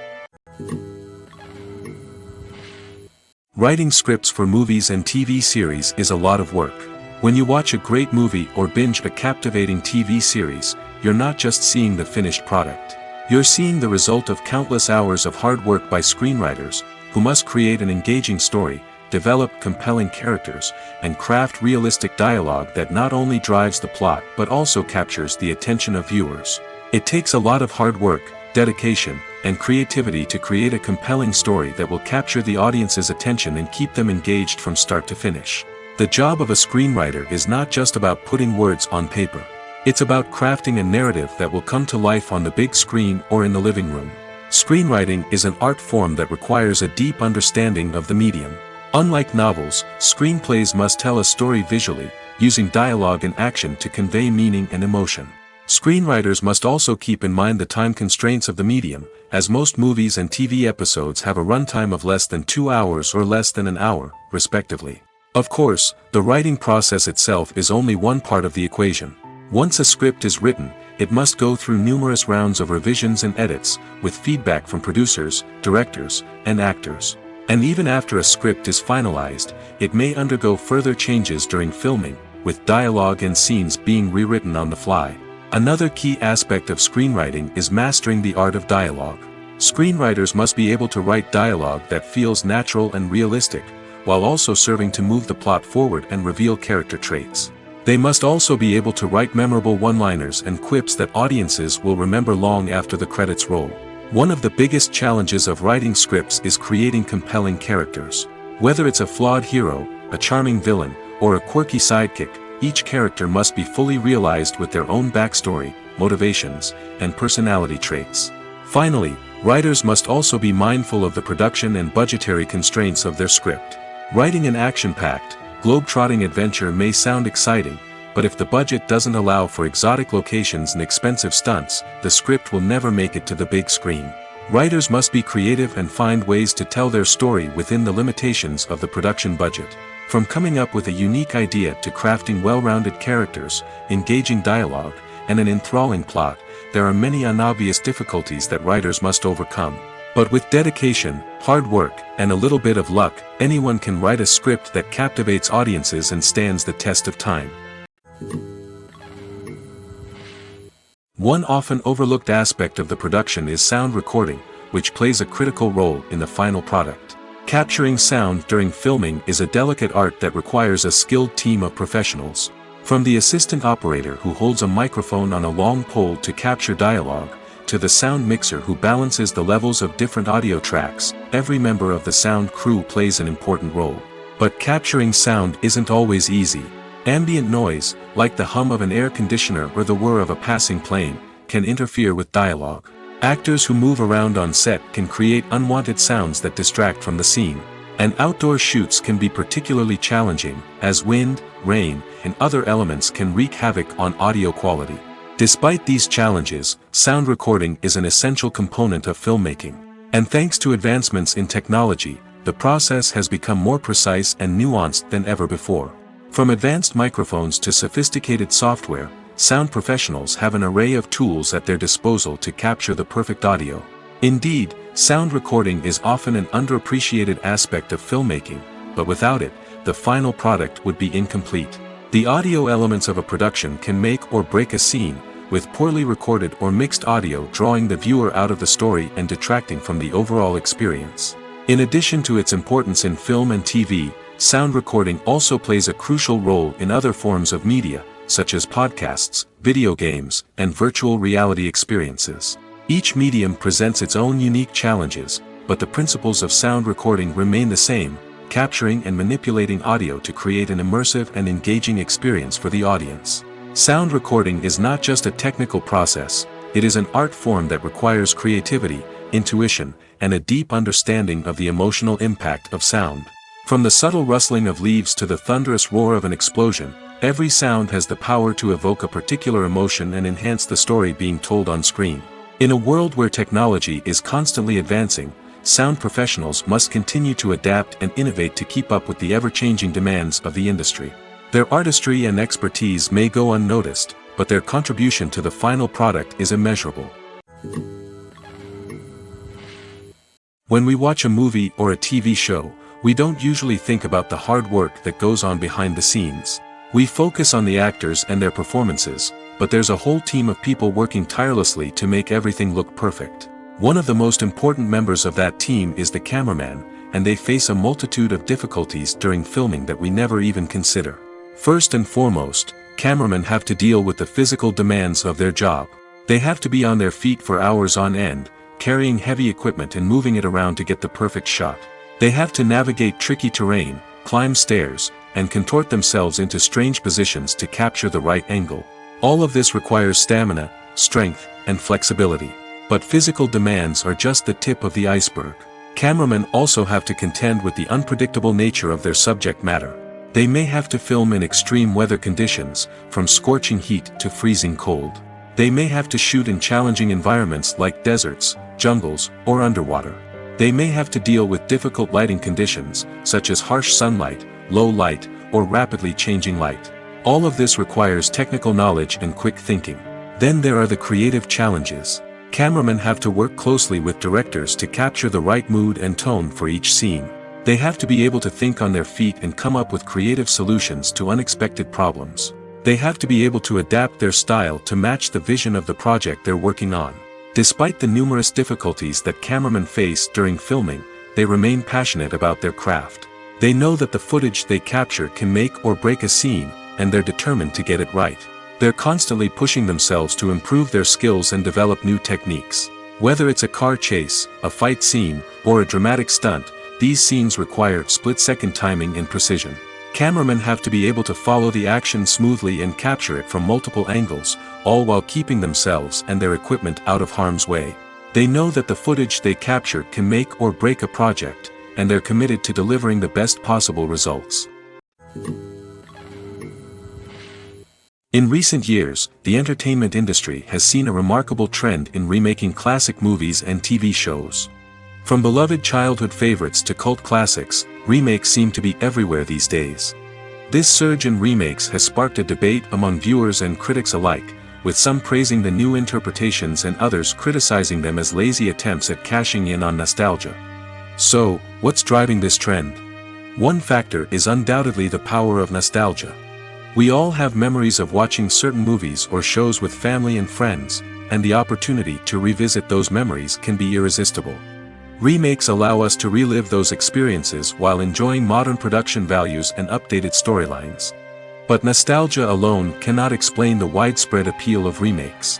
Writing scripts for movies and TV series is a lot of work. When you watch a great movie or binge a captivating TV series, you're not just seeing the finished product. You're seeing the result of countless hours of hard work by screenwriters, who must create an engaging story, develop compelling characters, and craft realistic dialogue that not only drives the plot but also captures the attention of viewers. It takes a lot of hard work, dedication, and creativity to create a compelling story that will capture the audience's attention and keep them engaged from start to finish. The job of a screenwriter is not just about putting words on paper. It's about crafting a narrative that will come to life on the big screen or in the living room. Screenwriting is an art form that requires a deep understanding of the medium. Unlike novels, screenplays must tell a story visually, using dialogue and action to convey meaning and emotion. Screenwriters must also keep in mind the time constraints of the medium, as most movies and TV episodes have a runtime of less than 2 hours or less than an hour, respectively. Of course, the writing process itself is only one part of the equation. Once a script is written, it must go through numerous rounds of revisions and edits, with feedback from producers, directors, and actors. And even after a script is finalized, it may undergo further changes during filming, with dialogue and scenes being rewritten on the fly. Another key aspect of screenwriting is mastering the art of dialogue. Screenwriters must be able to write dialogue that feels natural and realistic, while also serving to move the plot forward and reveal character traits. They must also be able to write memorable one-liners and quips that audiences will remember long after the credits roll. One of the biggest challenges of writing scripts is creating compelling characters. Whether it's a flawed hero, a charming villain, or a quirky sidekick, each character must be fully realized with their own backstory, motivations, and personality traits. Finally, writers must also be mindful of the production and budgetary constraints of their script. Writing an action-packed, globe-trotting adventure may sound exciting, but if the budget doesn't allow for exotic locations and expensive stunts, the script will never make it to the big screen. Writers must be creative and find ways to tell their story within the limitations of the production budget. From coming up with a unique idea to crafting well-rounded characters, engaging dialogue, and an enthralling plot, there are many unobvious difficulties that writers must overcome. But with dedication, hard work, and a little bit of luck, anyone can write a script that captivates audiences and stands the test of time. One often overlooked aspect of the production is sound recording, which plays a critical role in the final product. Capturing sound during filming is a delicate art that requires a skilled team of professionals. From the assistant operator who holds a microphone on a long pole to capture dialogue, to the sound mixer who balances the levels of different audio tracks, every member of the sound crew plays an important role. But capturing sound isn't always easy. Ambient noise, like the hum of an air conditioner or the whir of a passing plane, can interfere with dialogue. Actors who move around on set can create unwanted sounds that distract from the scene. And outdoor shoots can be particularly challenging, as wind, rain, and other elements can wreak havoc on audio quality. Despite these challenges, sound recording is an essential component of filmmaking. And thanks to advancements in technology, the process has become more precise and nuanced than ever before. From advanced microphones to sophisticated software, sound professionals have an array of tools at their disposal to capture the perfect audio. Indeed, sound recording is often an underappreciated aspect of filmmaking, but without it, the final product would be incomplete. The audio elements of a production can make or break a scene, with poorly recorded or mixed audio drawing the viewer out of the story and detracting from the overall experience. In addition to its importance in film and TV, sound recording also plays a crucial role in other forms of media, such as podcasts, video games, and virtual reality experiences. Each medium presents its own unique challenges, but the principles of sound recording remain the same, capturing and manipulating audio to create an immersive and engaging experience for the audience. Sound recording is not just a technical process, it is an art form that requires creativity, intuition, and a deep understanding of the emotional impact of sound. From the subtle rustling of leaves to the thunderous roar of an explosion, every sound has the power to evoke a particular emotion and enhance the story being told on screen. In a world where technology is constantly advancing, sound professionals must continue to adapt and innovate to keep up with the ever-changing demands of the industry. Their artistry and expertise may go unnoticed, but their contribution to the final product is immeasurable. When we watch a movie or a TV show, we don't usually think about the hard work that goes on behind the scenes. We focus on the actors and their performances, but there's a whole team of people working tirelessly to make everything look perfect. One of the most important members of that team is the cameraman, and they face a multitude of difficulties during filming that we never even consider. First and foremost, cameramen have to deal with the physical demands of their job. They have to be on their feet for hours on end, carrying heavy equipment and moving it around to get the perfect shot. They have to navigate tricky terrain, climb stairs, and contort themselves into strange positions to capture the right angle. All of this requires stamina, strength, and flexibility. But physical demands are just the tip of the iceberg. Cameramen also have to contend with the unpredictable nature of their subject matter. They may have to film in extreme weather conditions, from scorching heat to freezing cold. They may have to shoot in challenging environments like deserts, jungles, or underwater. They may have to deal with difficult lighting conditions, such as harsh sunlight, low light, or rapidly changing light. All of this requires technical knowledge and quick thinking. Then there are the creative challenges. Cameramen have to work closely with directors to capture the right mood and tone for each scene. They have to be able to think on their feet and come up with creative solutions to unexpected problems. They have to be able to adapt their style to match the vision of the project they're working on. Despite the numerous difficulties that cameramen face during filming, they remain passionate about their craft. They know that the footage they capture can make or break a scene, and they're determined to get it right. They're constantly pushing themselves to improve their skills and develop new techniques. Whether it's a car chase, a fight scene, or a dramatic stunt, these scenes require split-second timing and precision. Cameramen have to be able to follow the action smoothly and capture it from multiple angles, all while keeping themselves and their equipment out of harm's way. They know that the footage they capture can make or break a project, and they're committed to delivering the best possible results. In recent years, the entertainment industry has seen a remarkable trend in remaking classic movies and TV shows. From beloved childhood favorites to cult classics, remakes seem to be everywhere these days. This surge in remakes has sparked a debate among viewers and critics alike, with some praising the new interpretations and others criticizing them as lazy attempts at cashing in on nostalgia. So, what's driving this trend? One factor is undoubtedly the power of nostalgia. We all have memories of watching certain movies or shows with family and friends, and the opportunity to revisit those memories can be irresistible. Remakes allow us to relive those experiences while enjoying modern production values and updated storylines. But nostalgia alone cannot explain the widespread appeal of remakes.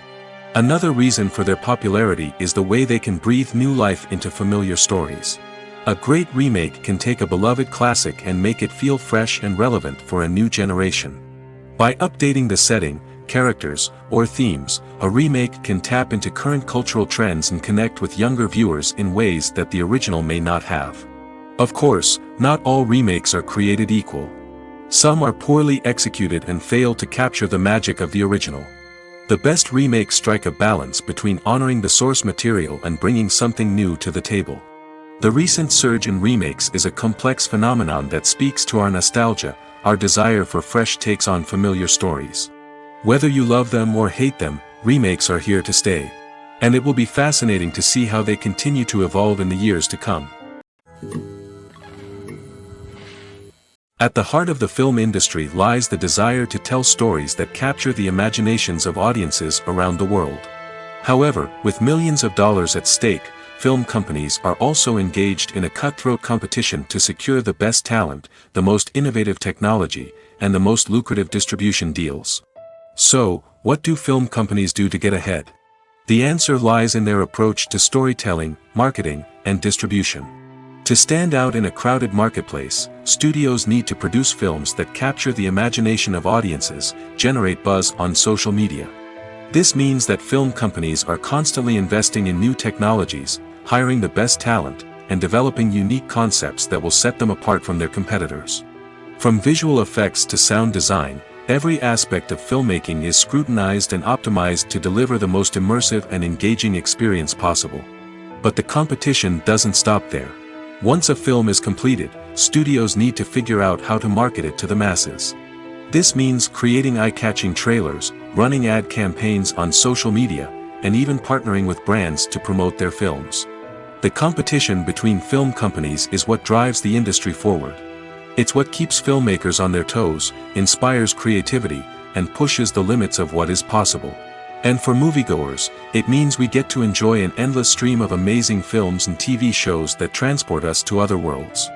Another reason for their popularity is the way they can breathe new life into familiar stories. A great remake can take a beloved classic and make it feel fresh and relevant for a new generation. By updating the setting, characters, or themes, a remake can tap into current cultural trends and connect with younger viewers in ways that the original may not have. Of course, not all remakes are created equal. Some are poorly executed and fail to capture the magic of the original. The best remakes strike a balance between honoring the source material and bringing something new to the table. The recent surge in remakes is a complex phenomenon that speaks to our nostalgia, our desire for fresh takes on familiar stories. Whether you love them or hate them, remakes are here to stay. And it will be fascinating to see how they continue to evolve in the years to come. At the heart of the film industry lies the desire to tell stories that capture the imaginations of audiences around the world. However, with millions of dollars at stake, film companies are also engaged in a cutthroat competition to secure the best talent, the most innovative technology, and the most lucrative distribution deals. So, what do film companies do to get ahead? The answer lies in their approach to storytelling, marketing, and distribution. To stand out in a crowded marketplace, studios need to produce films that capture the imagination of audiences, generate buzz on social media. This means that film companies are constantly investing in new technologies, hiring the best talent, and developing unique concepts that will set them apart from their competitors. From visual effects to sound design, every aspect of filmmaking is scrutinized and optimized to deliver the most immersive and engaging experience possible. But the competition doesn't stop there. Once a film is completed, studios need to figure out how to market it to the masses. This means creating eye-catching trailers, running ad campaigns on social media, and even partnering with brands to promote their films. The competition between film companies is what drives the industry forward. It's what keeps filmmakers on their toes, inspires creativity, and pushes the limits of what is possible. And for moviegoers, it means we get to enjoy an endless stream of amazing films and TV shows that transport us to other worlds.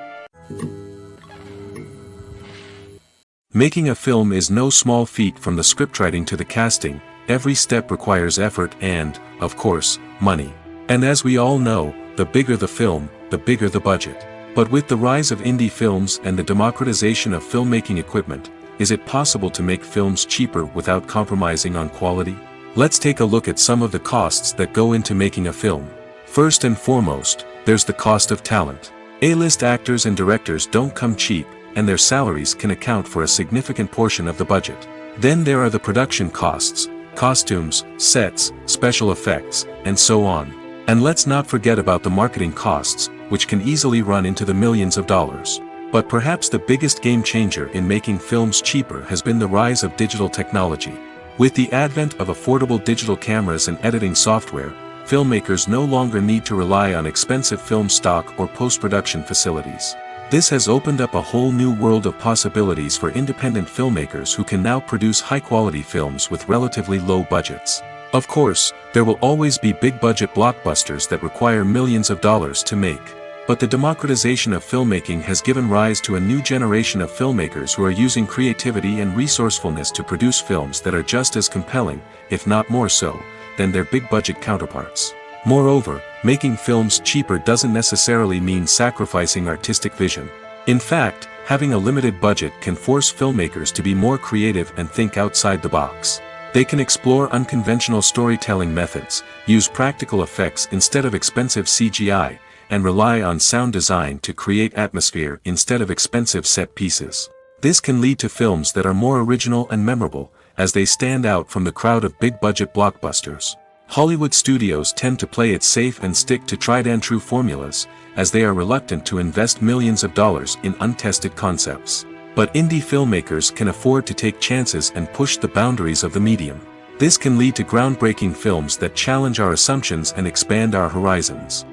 Making a film is no small feat. From the scriptwriting to the casting, every step requires effort and, of course, money. And as we all know, the bigger the film, the bigger the budget. But with the rise of indie films and the democratization of filmmaking equipment, is it possible to make films cheaper without compromising on quality? Let's take a look at some of the costs that go into making a film. First and foremost, there's the cost of talent. A-list actors and directors don't come cheap, and their salaries can account for a significant portion of the budget. Then there are the production costs, costumes, sets, special effects, and so on. And let's not forget about the marketing costs, which can easily run into the millions of dollars. But perhaps the biggest game changer in making films cheaper has been the rise of digital technology. With the advent of affordable digital cameras and editing software, filmmakers no longer need to rely on expensive film stock or post-production facilities. This has opened up a whole new world of possibilities for independent filmmakers who can now produce high-quality films with relatively low budgets. Of course, there will always be big-budget blockbusters that require millions of dollars to make. But the democratization of filmmaking has given rise to a new generation of filmmakers who are using creativity and resourcefulness to produce films that are just as compelling, if not more so, than their big-budget counterparts. Moreover, making films cheaper doesn't necessarily mean sacrificing artistic vision. In fact, having a limited budget can force filmmakers to be more creative and think outside the box. They can explore unconventional storytelling methods, use practical effects instead of expensive CGI, and rely on sound design to create atmosphere instead of expensive set pieces. This can lead to films that are more original and memorable, as they stand out from the crowd of big-budget blockbusters. Hollywood studios tend to play it safe and stick to tried-and-true formulas, as they are reluctant to invest millions of dollars in untested concepts. But indie filmmakers can afford to take chances and push the boundaries of the medium. This can lead to groundbreaking films that challenge our assumptions and expand our horizons.